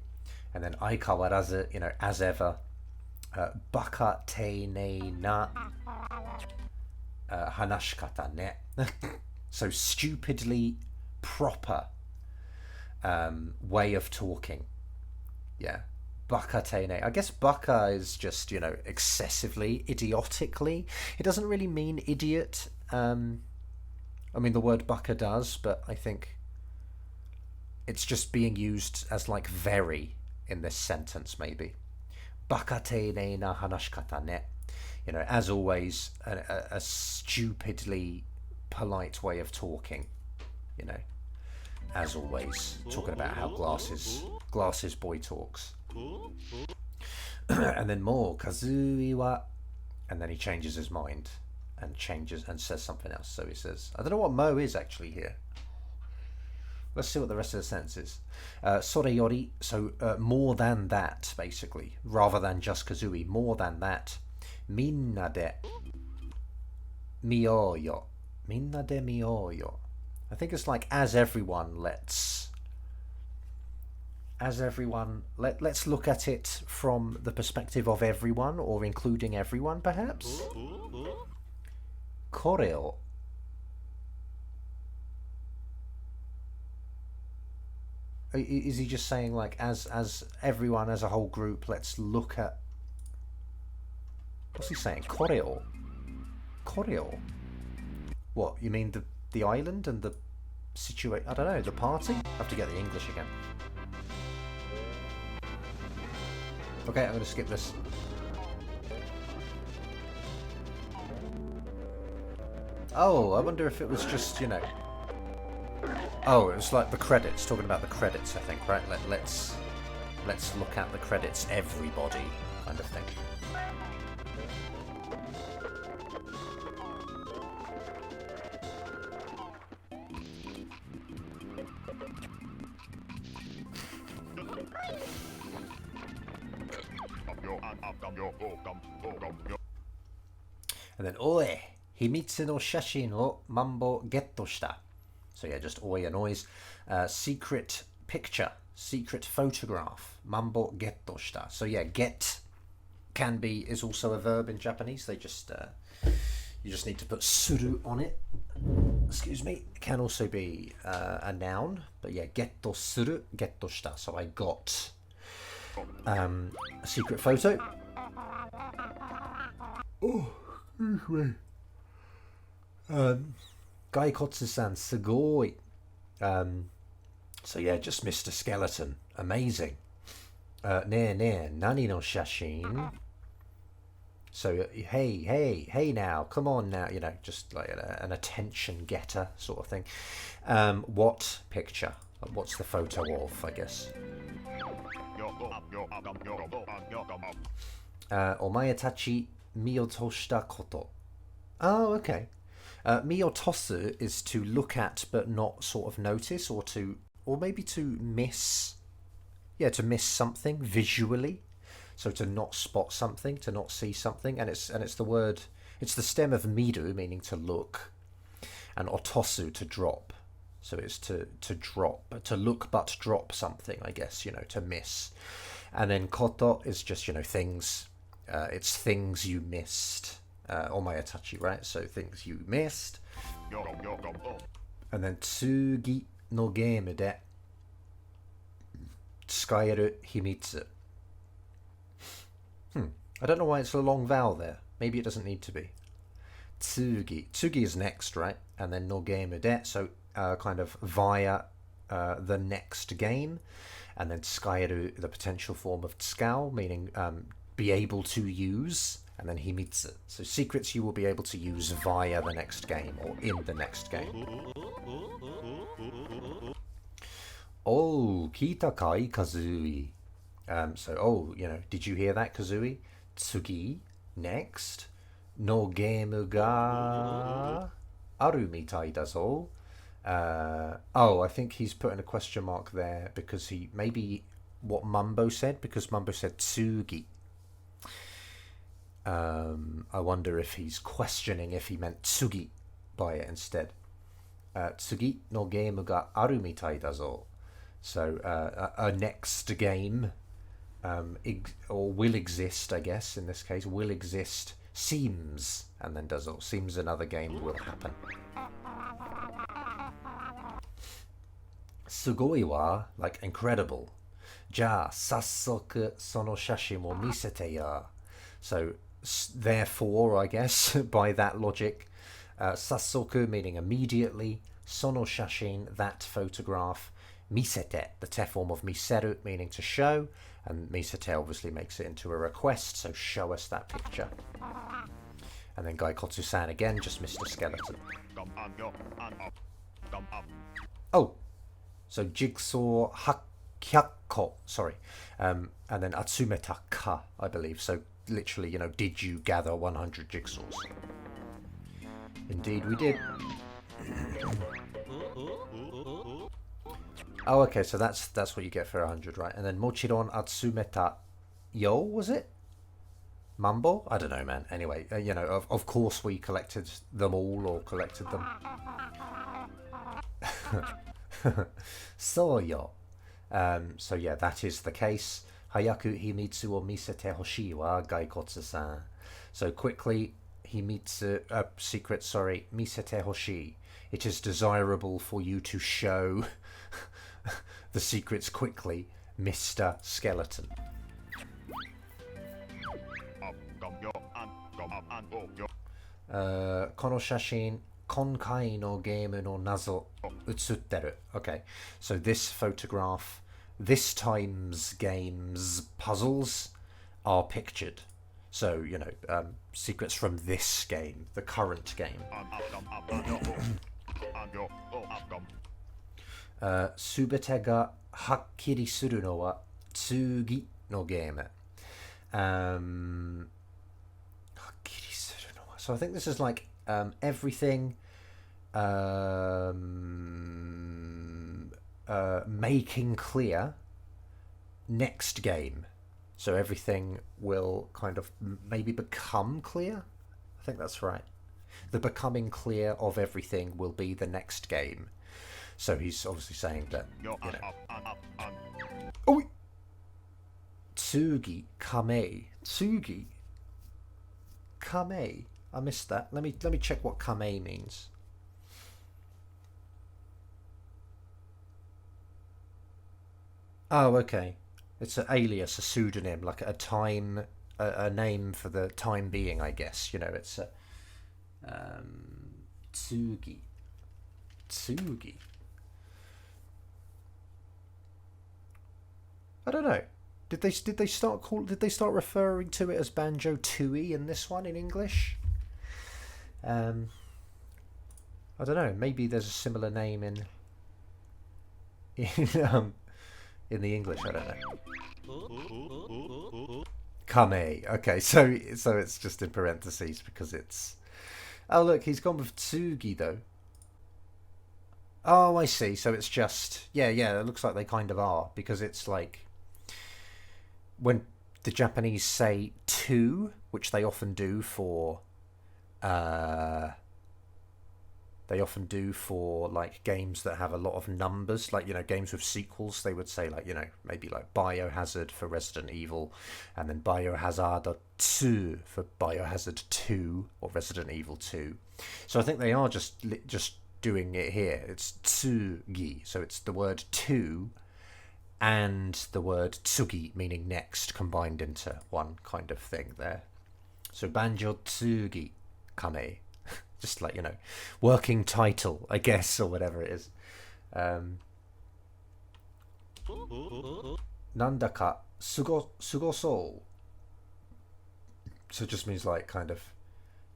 And then Aikawarazu, as ever. Baka teinei na hanashikata ne. So stupidly proper way of talking. Yeah. Baka teinei. I guess baka is just, excessively, idiotically. It doesn't really mean idiot. I mean, the word baka does, but I think it's just being used as, like, very in this sentence, maybe. Baka teinei na hanashikata ne. As always, a stupidly polite way of talking. As always, talking about how glasses boy talks. And then more Kazooie wa, and then he changes his mind and says something else. So he says, I don't know what mo is actually here. Let's see what the rest of the sentence is. Sore yori, so more than that, basically, rather than just Kazooie, more than that. Minna de miyou. Minna de miyou. I think it's like, as everyone, let's look at it from the perspective of everyone, or including everyone, perhaps. Koreo. Is he just saying, like, as everyone, as a whole group, let's look at, what's he saying? Koreo. Koryo. What, you mean the island and the situation? I don't know, the party? I have to get the English again. Okay, I'm going to skip this. Oh, I wonder if it was just, you know... Oh, it was like the credits, talking about the credits, I think, right? Let's look at the credits, everybody, kind of thing. And then, Oi! Himitsu no shashin o mambo getto shita. So yeah, just oi a noise. Secret picture, secret photograph. Mambo getto shita. So yeah, get is also a verb in Japanese. They just you just need to put suru on it. Excuse me. It can also be a noun, but yeah, getto suru, getto shita. So I got a secret photo. Oh, excuse me. Gaikotsu-san, sugoi. So yeah, just Mr. Skeleton. Amazing. Ne, nani no shashin? So, hey now, come on now, you know, just like an attention getter sort of thing. What picture? What's the photo of, I guess? Omae tachi miyotoshita koto. Oh, okay. Miyotosu is to look at but not sort of notice, or maybe to miss. Yeah, to miss something visually. So to not spot something, to not see something, and it's the word. It's the stem of miru, meaning to look, and otosu to drop. So it's to drop, to look but drop something, I guess, you know, to miss. And then koto is just, you know, things. It's things you missed. Omayatachi, right? So things you missed. And then tsugi no game de tsukaeru himitsu. I don't know why it's a long vowel there. Maybe it doesn't need to be. Tsugi. Tsugi is next, right? And then no game de, so kind of via the next game. And then tsukaeru, the potential form of tsukao, meaning be able to use. And then himitsu. So secrets you will be able to use via the next game or in the next game. Oh, kita kai Kazooie. So, you know, did you hear that, Kazooie? Tsugi, next. No game ga aru mitai da zo. I think he's putting a question mark there because maybe what Mumbo said, because Mumbo said tsugi. I wonder if he's questioning if he meant tsugi by it instead. Tsugi no game ga aru mitai da zo. So a next game or will exist, I guess, in this case. Will exist, seems, and then does all. Seems another game will happen. Sugoi wa, like incredible. Ja, sassoku sono shashin wo misete ya. So, therefore, I guess, by that logic, sassoku meaning immediately, sono shashin, that photograph, misete, the te form of miseru, meaning to show, and misete obviously makes it into a request, so show us that picture. And then Gaikotsu-san again, just Mr. Skeleton. Oh, so jigsaw hakyakko, sorry, and then atsumeta ka, I believe, so literally, you know, did you gather 100 jigsaws? Indeed we did. Oh, okay, so that's what you get for 100, right? And then mochiron atsumeta yo, was it? Mumbo? I don't know, man. Anyway, you know, of course we collected them all, or collected them. So yo. So yeah, that is the case. Hayaku himitsu o misete hoshii wa Gaikotsu-san. So quickly, himitsu, secret, sorry, misete hoshii. It is desirable for you to show the secrets quickly, Mr. Skeleton. この写真、今回のゲームの謎写ってる. Okay, so this photograph, this time's game's puzzles are pictured. So, you know, secrets from this game, the current game. すべてがはっきりするのは次のゲーム。はっきりするのは. So I think this is like everything making clear next game. So everything will kind of maybe become clear. I think that's right. The becoming clear of everything will be the next game. So he's obviously saying that, you know. Oh! Tsugi kame. Tsugi kame. I missed that. Let me check what kame means. Oh, okay. It's an alias, a pseudonym, like a time, a name for the time being, I guess. You know, it's a Tsugi. Tsugi. I don't know. Did they start referring to it as Banjo Tooie in this one in English? I don't know. Maybe there's a similar name in the English. I don't know. Kame. Okay, so it's just in parentheses because it's. Oh look, he's gone with Tsugi though. Oh, I see. So it's just yeah. It looks like they kind of are because it's like when the Japanese say two, which they often do for like games that have a lot of numbers, like, you know, games with sequels. They would say, like, you know, maybe like Biohazard for Resident Evil, and then Biohazard 2 for Biohazard 2 or Resident Evil 2. So I think they are just doing it here. It's tsugi, so it's the word two and the word tsugi, meaning next, combined into one kind of thing there. So Banjo Tsugi Kame. Just like, you know, working title, I guess, or whatever it is. Nandaka sugosou. So it just means like kind of,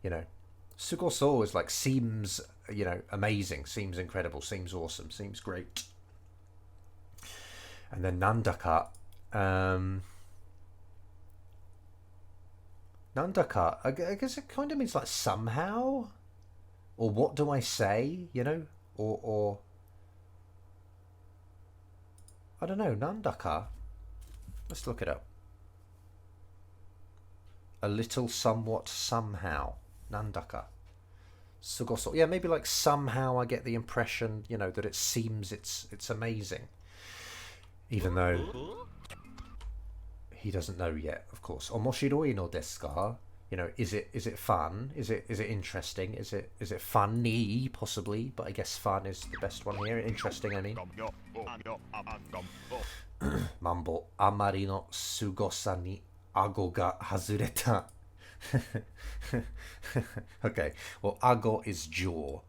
you know, sugosou is like seems, you know, amazing, seems incredible, seems awesome, seems great. And then nandaka, nandaka, I guess it kind of means like somehow, or what do I say, you know, or I don't know, nandaka. Let's look it up. A little, somewhat, somehow, nandaka. Sugoso. Yeah, maybe like somehow I get the impression, you know, that it seems it's amazing. Even though he doesn't know yet, of course. Omoshiroi no desu ka? You know, is it fun? Is it interesting? Is it funny, possibly? But I guess fun is the best one here. Interesting, I mean. Mambo, amari no sugosa ni ago ga hazureta. Okay, well, ago is jaw.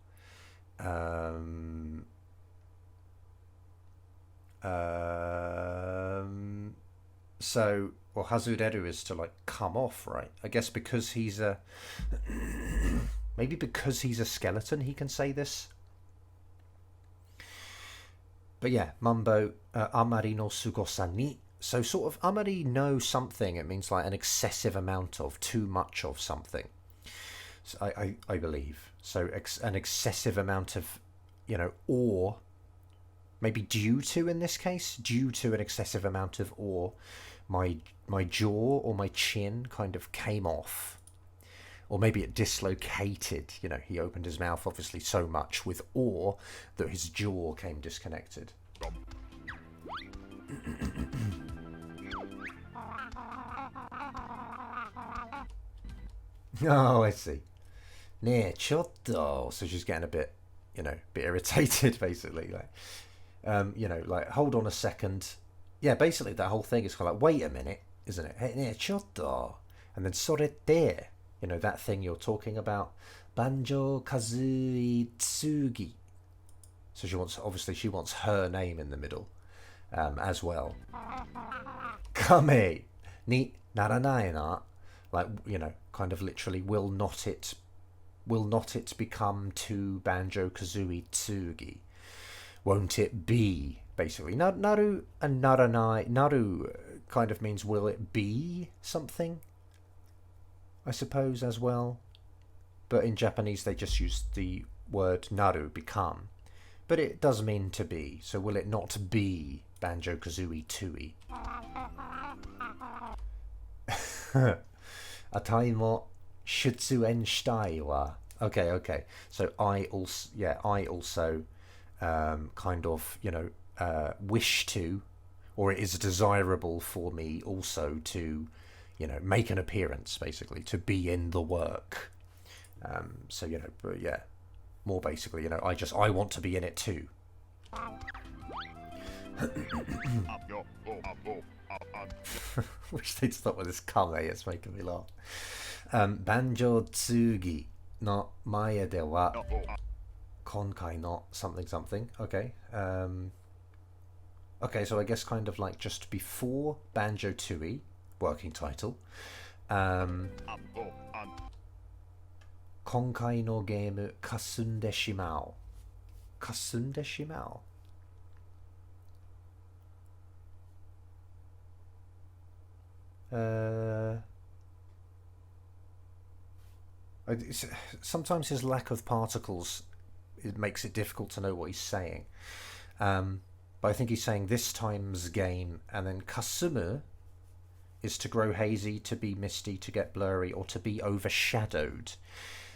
So, well, hazureru is to like come off, right? I guess because he's a maybe because he's a skeleton, he can say this. But yeah, mambo amari no sugosa ni. So sort of amari no something. It means like an excessive amount of, too much of something. So I believe so. An excessive amount of, you know, or maybe due to, in this case, due to an excessive amount of ore, my jaw or my chin kind of came off, or maybe it dislocated. You know, he opened his mouth obviously so much with ore that his jaw came disconnected. Oh, I see. Ne chotto. So she's getting a bit, you know, bit irritated, basically. Like, you know, like, hold on a second. Yeah, basically that whole thing is kind of like, wait a minute, isn't it? Hey, ne chotto. And then sorete. You You know, that thing you're talking about. Banjo Kazooie Tsugi. So she wants her name in the middle as well. Kame ni naranai na. Like, you know, kind of literally, will not it become to Banjo Kazooie Tsugi? Won't it be, basically. Naru and naranai. Naru kind of means will it be something, I suppose, as well. But in Japanese they just use the word naru, become. But it does mean to be. So will it not be Banjo Kazooie Tui? Atai mo shutsuen shitai wa. Okay. So I also kind of, you know, wish to, or it is desirable for me also to, you know, make an appearance, basically, to be in the work. So, you know, but yeah, more basically, you know, I want to be in it too. Wish they'd stop with this kame, it's making me laugh. Banjo Tsugi no mae de wa konkai no something. Okay. Okay, so I guess kind of like just before Banjo Tooie, working title. Konkai no game kasunde shimao. Kasunde shimao? Sometimes his lack of particles, it makes it difficult to know what he's saying. But I think he's saying this time's game, and then kasumu is to grow hazy, to be misty, to get blurry, or to be overshadowed.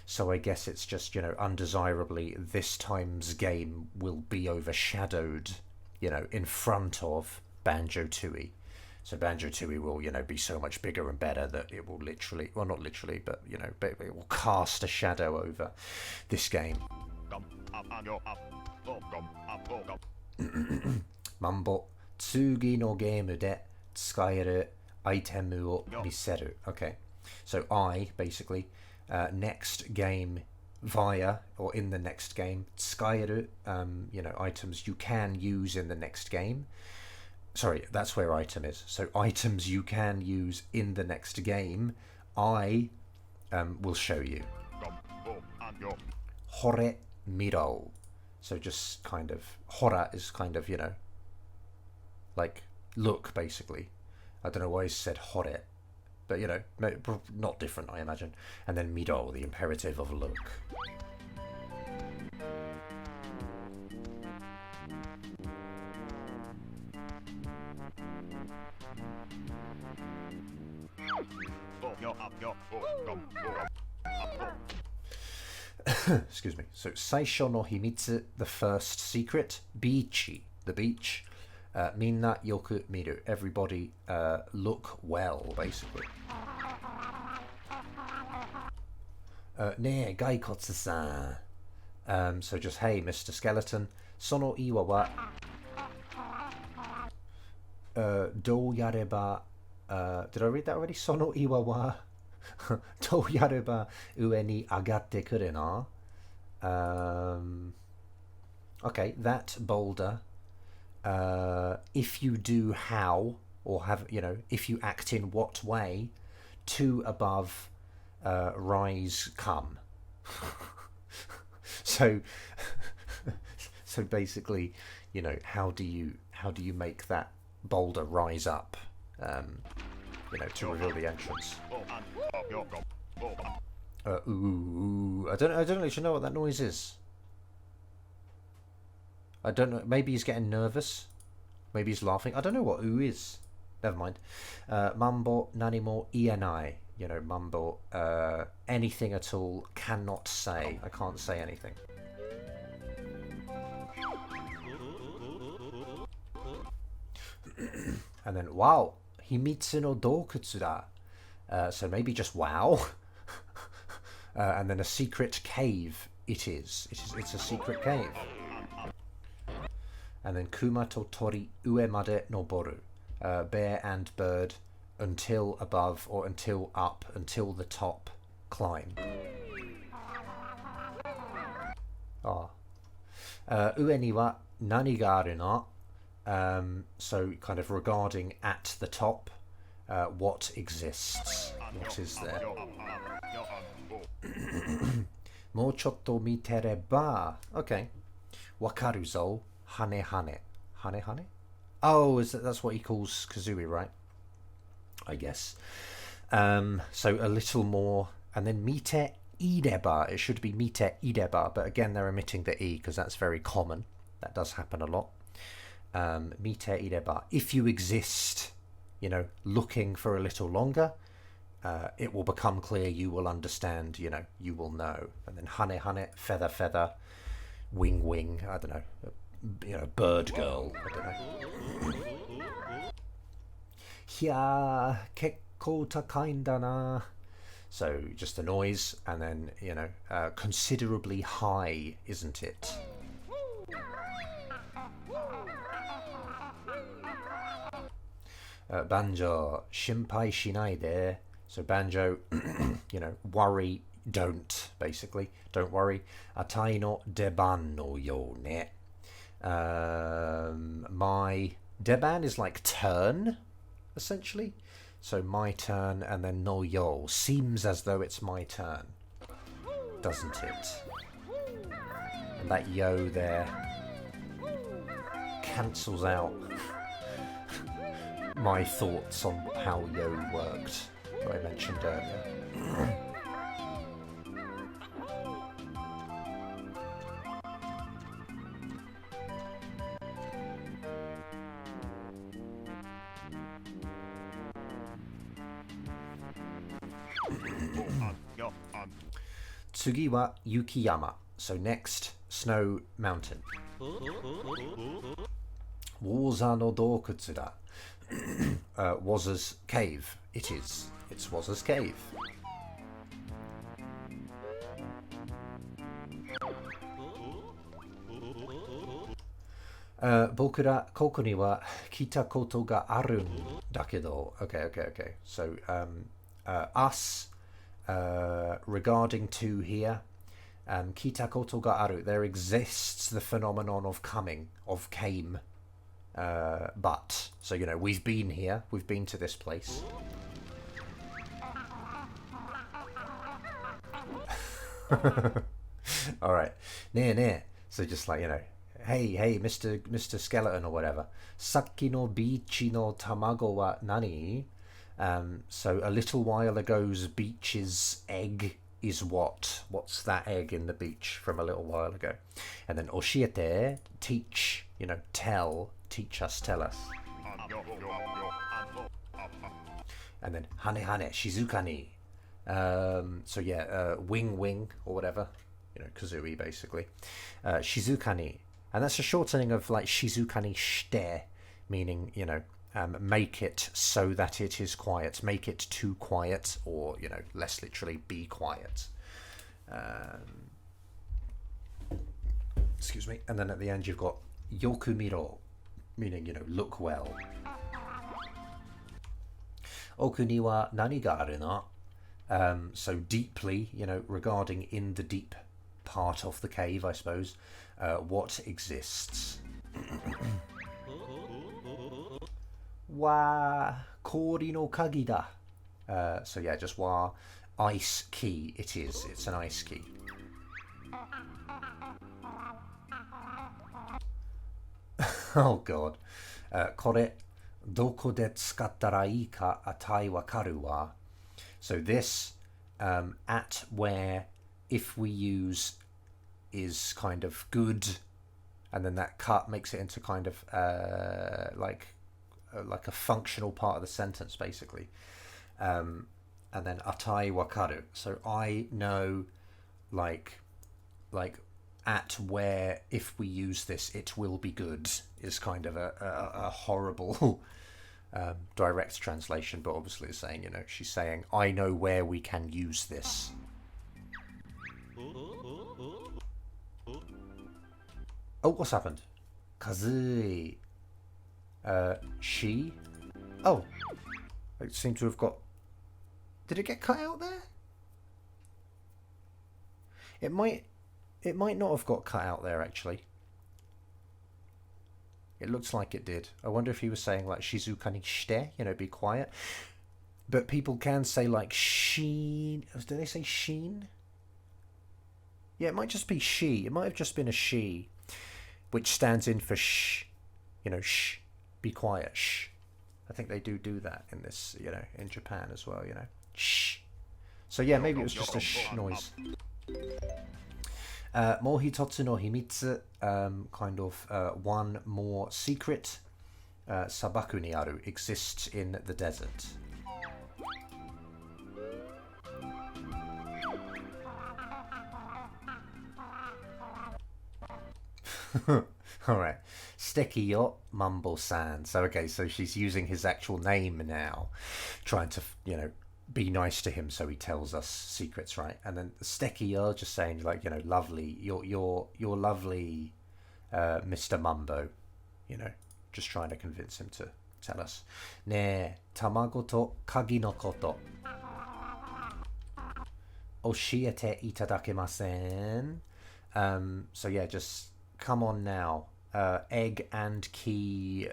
So I guess it's just, you know, undesirably, this time's game will be overshadowed, you know, in front of Banjo Tooie. So Banjo Tooie will, you know, be so much bigger and better that it will literally, well, not literally, but, you know, it will cast a shadow over this game. Mambo tsugi no game de tsukaeru itemu o miseru. Okay, so I basically next game via, or in the next game, tsukaeru, you know, items you can use in the next game. Sorry, that's where item is. So items you can use in the next game, I will show you. Hore miro. So just kind of, hora is kind of, you know, like look, basically. I don't know why he said hore, but, you know, not different, I imagine. And then miro, the imperative of look. Excuse me. So Saisho no himitsu, the first secret. Bichi, the beach. Minna yoku miru, everybody look well, basically. Ne gaikotsu-san. So just, hey, Mr. Skeleton. Sono iwa wa dou yareba. Did I read that already? Sono iwa wa dou yareba ue ni agatte kuru na. Okay, that boulder. If you do how, or have, you know, if you act in what way, to above rise come. So basically, you know, how do you make that boulder rise up, you know, to reveal the entrance? Ooh, I don't actually know what that noise is. I don't know. Maybe he's getting nervous. Maybe he's laughing. I don't know what ooh is. Never mind. Mambo nanimo ienai. You know, mambo. Anything at all. Cannot say. I can't say anything. And then wow, himitsu no dokutsu da. So maybe just wow. And then a secret cave. It's a secret cave. And then kuma to tori ue made noboru, bear and bird until above, or until up, until the top, climb. Ue ni wa nani ga aru na? So kind of regarding at the top, what exists, what is there. Mo chotto mitereba. Okay. Wakaru zo hane hane. Hane hane? Oh, that's what he calls Kazooie, right? I guess. So a little more, and then mite ideba. It should be mite ideba, but again they're omitting the e because that's very common. That does happen a lot. Mite ideba. If you exist, you know, looking for a little longer, it will become clear, you will understand, you know, you will know. And then hane hane, feather feather, wing wing, I don't know, you know, bird girl, I don't know. Hya kekko takai da na. So just the noise, and then, you know, considerably high, isn't it? Banjo, shinpai shinai de. So Banjo, you know, worry, don't, basically. Don't worry. Atai no deban no yo ne. My deban is like turn, essentially. So my turn, and then no yo. Seems as though it's my turn, doesn't it? And that yo there cancels out my thoughts on how yo worked that I mentioned earlier. Tsugi wa Yukiyama. So next, Snow Mountain. Waza no dokutsu da. Waza's cave. It is. It's Waza's cave. Bokura koko ni wa kita koto ga aru dakedo. Okay. So, us, regarding to here, kita koto ga aru. There exists the phenomenon of coming, of came. But, so, you know, we've been here, we've been to this place. Alright, ne. So just like, you know, hey, Mr. Skeleton or whatever. Saki no bichi no tamago wa nani? So a little while ago's beach's egg is what? What's that egg in the beach from a little while ago? And then oshiete, teach, you know, tell. Teach us, tell us. And then hane shizukani. So yeah, wing or whatever, you know, Kazooie basically. Shizukani, and that's a shortening of like shizukani shite, meaning, you know, make it so that it is quiet, make it too quiet, or, you know, less literally, be quiet. Excuse me. And then at the end you've got yoku miro, meaning, you know, look well. Oku ni wa nani ga aru na? So deeply, you know, regarding in the deep part of the cave, I suppose, what exists. Wa kori no kagi da. So yeah, just wa, ice key. It is. It's an ice key. Oh god. Kore doko de tsukattara ii ka atai wakaru wa. So this, at where, if we use, is kind of good, and then that cut makes it into kind of like a functional part of the sentence, basically. And then atai wakaru. So I know, like at where, if we use this, it will be good, is kind of a horrible direct translation, but obviously it's saying, you know, she's saying, I know where we can use this. Oh, what's happened? Kazooie. She? Oh. It seemed to have got... Did it get cut out there? It might not have got cut out there, actually. It looks like it did. I wonder if he was saying like shizuka ni shite, be quiet. But people can say like sheen. Do they say sheen? Yeah, it might just be she. It might have just been a she, which stands in for shh. Shh. Be quiet. Shh. I think they do that in this, in Japan as well, Shh. So yeah, maybe it was just a shh noise. Mo hitotsu no himitsu, kind of one more secret, sabaku ni aru, exists in the desert. Alright. Steki yo Mumble-san. So, okay, so she's using his actual name now, trying to, be nice to him so he tells us secrets, right? And then Steki yo just saying, like, lovely, you're lovely, Mr. Mumbo, just trying to convince him to tell us. Ne tamago to kagi no koto oshiete itadakemasen. So yeah, just come on now. Egg and key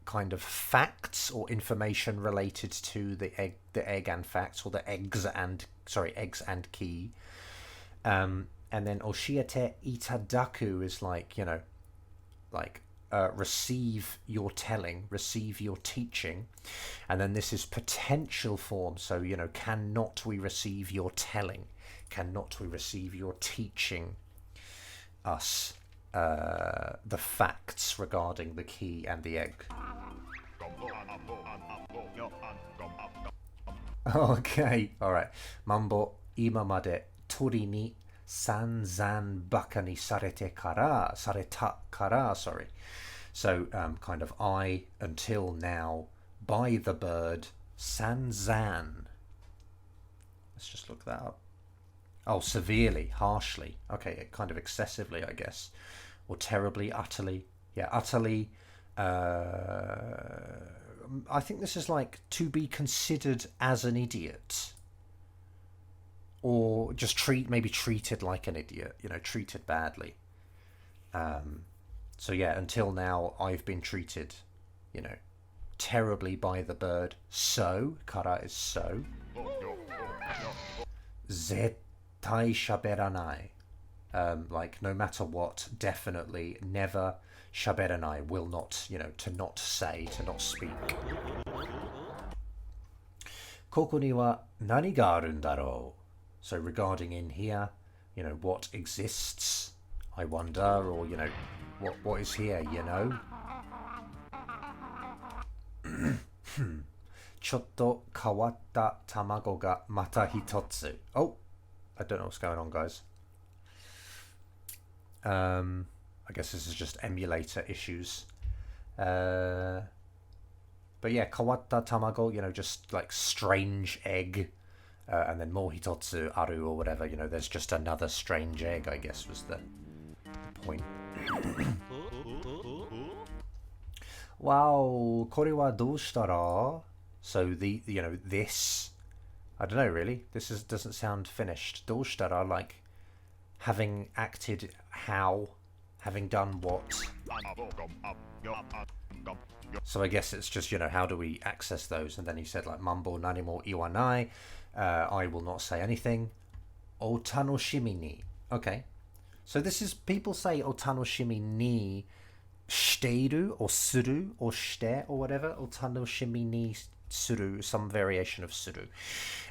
kind of facts or information related to the egg and facts, or the eggs and key. And then oshiete itadaku is like, receive your telling, receive your teaching. And then this is potential form. So, cannot we receive your telling? Cannot we receive your teaching us the facts regarding the key and the egg? Okay, alright. Mambo imamade tori ni sanzan baka ni sareta kara, sorry. So, kind of I, until now, by the bird, sanzan. Let's just look that up. Oh, severely, harshly. Okay, kind of excessively, I guess. Or terribly, utterly. Yeah, utterly. I think this is like to be considered as an idiot. Or just maybe treated like an idiot, treated badly. So yeah, until now I've been treated, terribly by the bird. So, kara is so. Zettai shaberanai. Like no matter what, definitely never. Shaberanai, will not, to not say, to not speak. Koko ni wa nani ga arun daro? So regarding in here, what exists, I wonder, or, what is here, Chotto kawatta tamago ga mata hitotsu. Oh, I don't know what's going on, guys. I guess this is just emulator issues. But yeah, kawatta tamago, just like strange egg. And then mo hitotsu aru or whatever, there's just another strange egg, I guess was the point. Wow, kore wa dou shitara? So this, I don't know really. Doesn't sound finished. Dou shitara, like having acted how, having done what. So I guess it's just, how do we access those? And then he said like mambo nani mo iwanai. I will not say anything. O tanoshimi ni. Okay. So this is, people say o tanoshimi ni shiteiru or suru or shite or whatever. O tanoshimi ni suru, some variation of suru.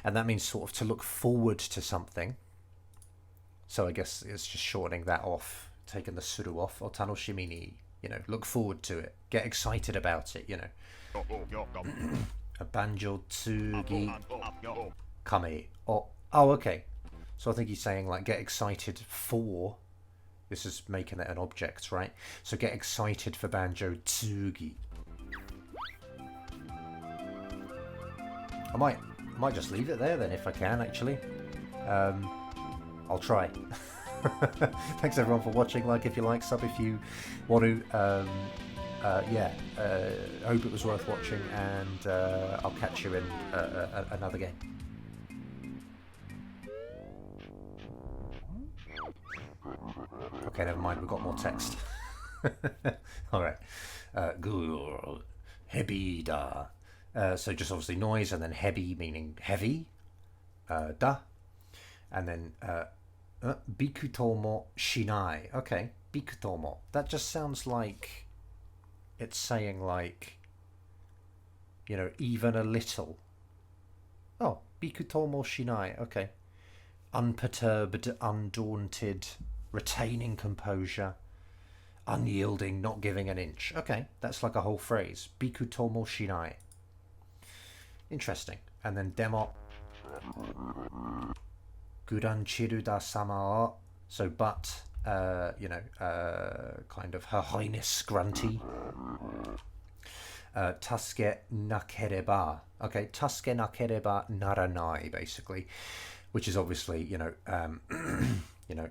And that means sort of to look forward to something. So I guess it's just shortening that off, taking the suru off. O tanoshimi ni, look forward to it. Get excited about it, A banjo tsugi kame. Oh, okay. So I think he's saying like get excited for. This is making it an object, right? So get excited for banjo tsugi. I might just leave it there then if I can actually. I'll try. Thanks everyone for watching. Like if you like, sub if you want to. Hope it was worth watching, and I'll catch you in another game. Okay, never mind, we've got more text. Alright. Gur. Hebi da. So just obviously noise, and then hebi meaning heavy. Da. And then bikutomo shinai. Okay, bikutomo. That just sounds like it's saying like, you know, even a little. Oh, bikutomo shinai. Okay. Unperturbed, undaunted, retaining composure, unyielding, not giving an inch. Okay, that's like a whole phrase. Bikutomo shinai. Interesting. And then demo. Guranchiru da sama. So, but, you know, kind of Her Highness Grunty. Tasuke nakereba. Okay, tasuke nakereba naranai, basically, which is obviously, you know, you know,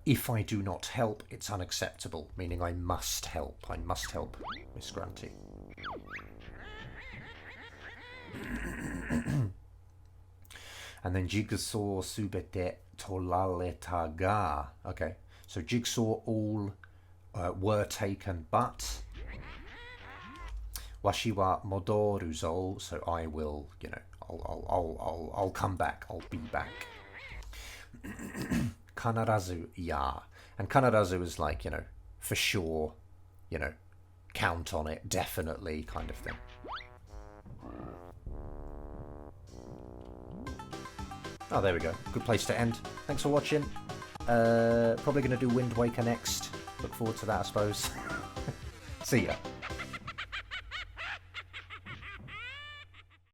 if I do not help, it's unacceptable, meaning I must help. I must help Miss Grunty. And then jigsaw subete tolaleta ga. Okay, so jigsaw all were taken, but washi wa modoru zo. So I will, you know, I'll come back. I'll be back. Kanarazu ya. And kanarazu is like, you know, for sure, you know, count on it, definitely kind of thing. Oh, there we go. Good place to end. Thanks for watching. Probably going to do Wind Waker next. Look forward to that, I suppose. See ya.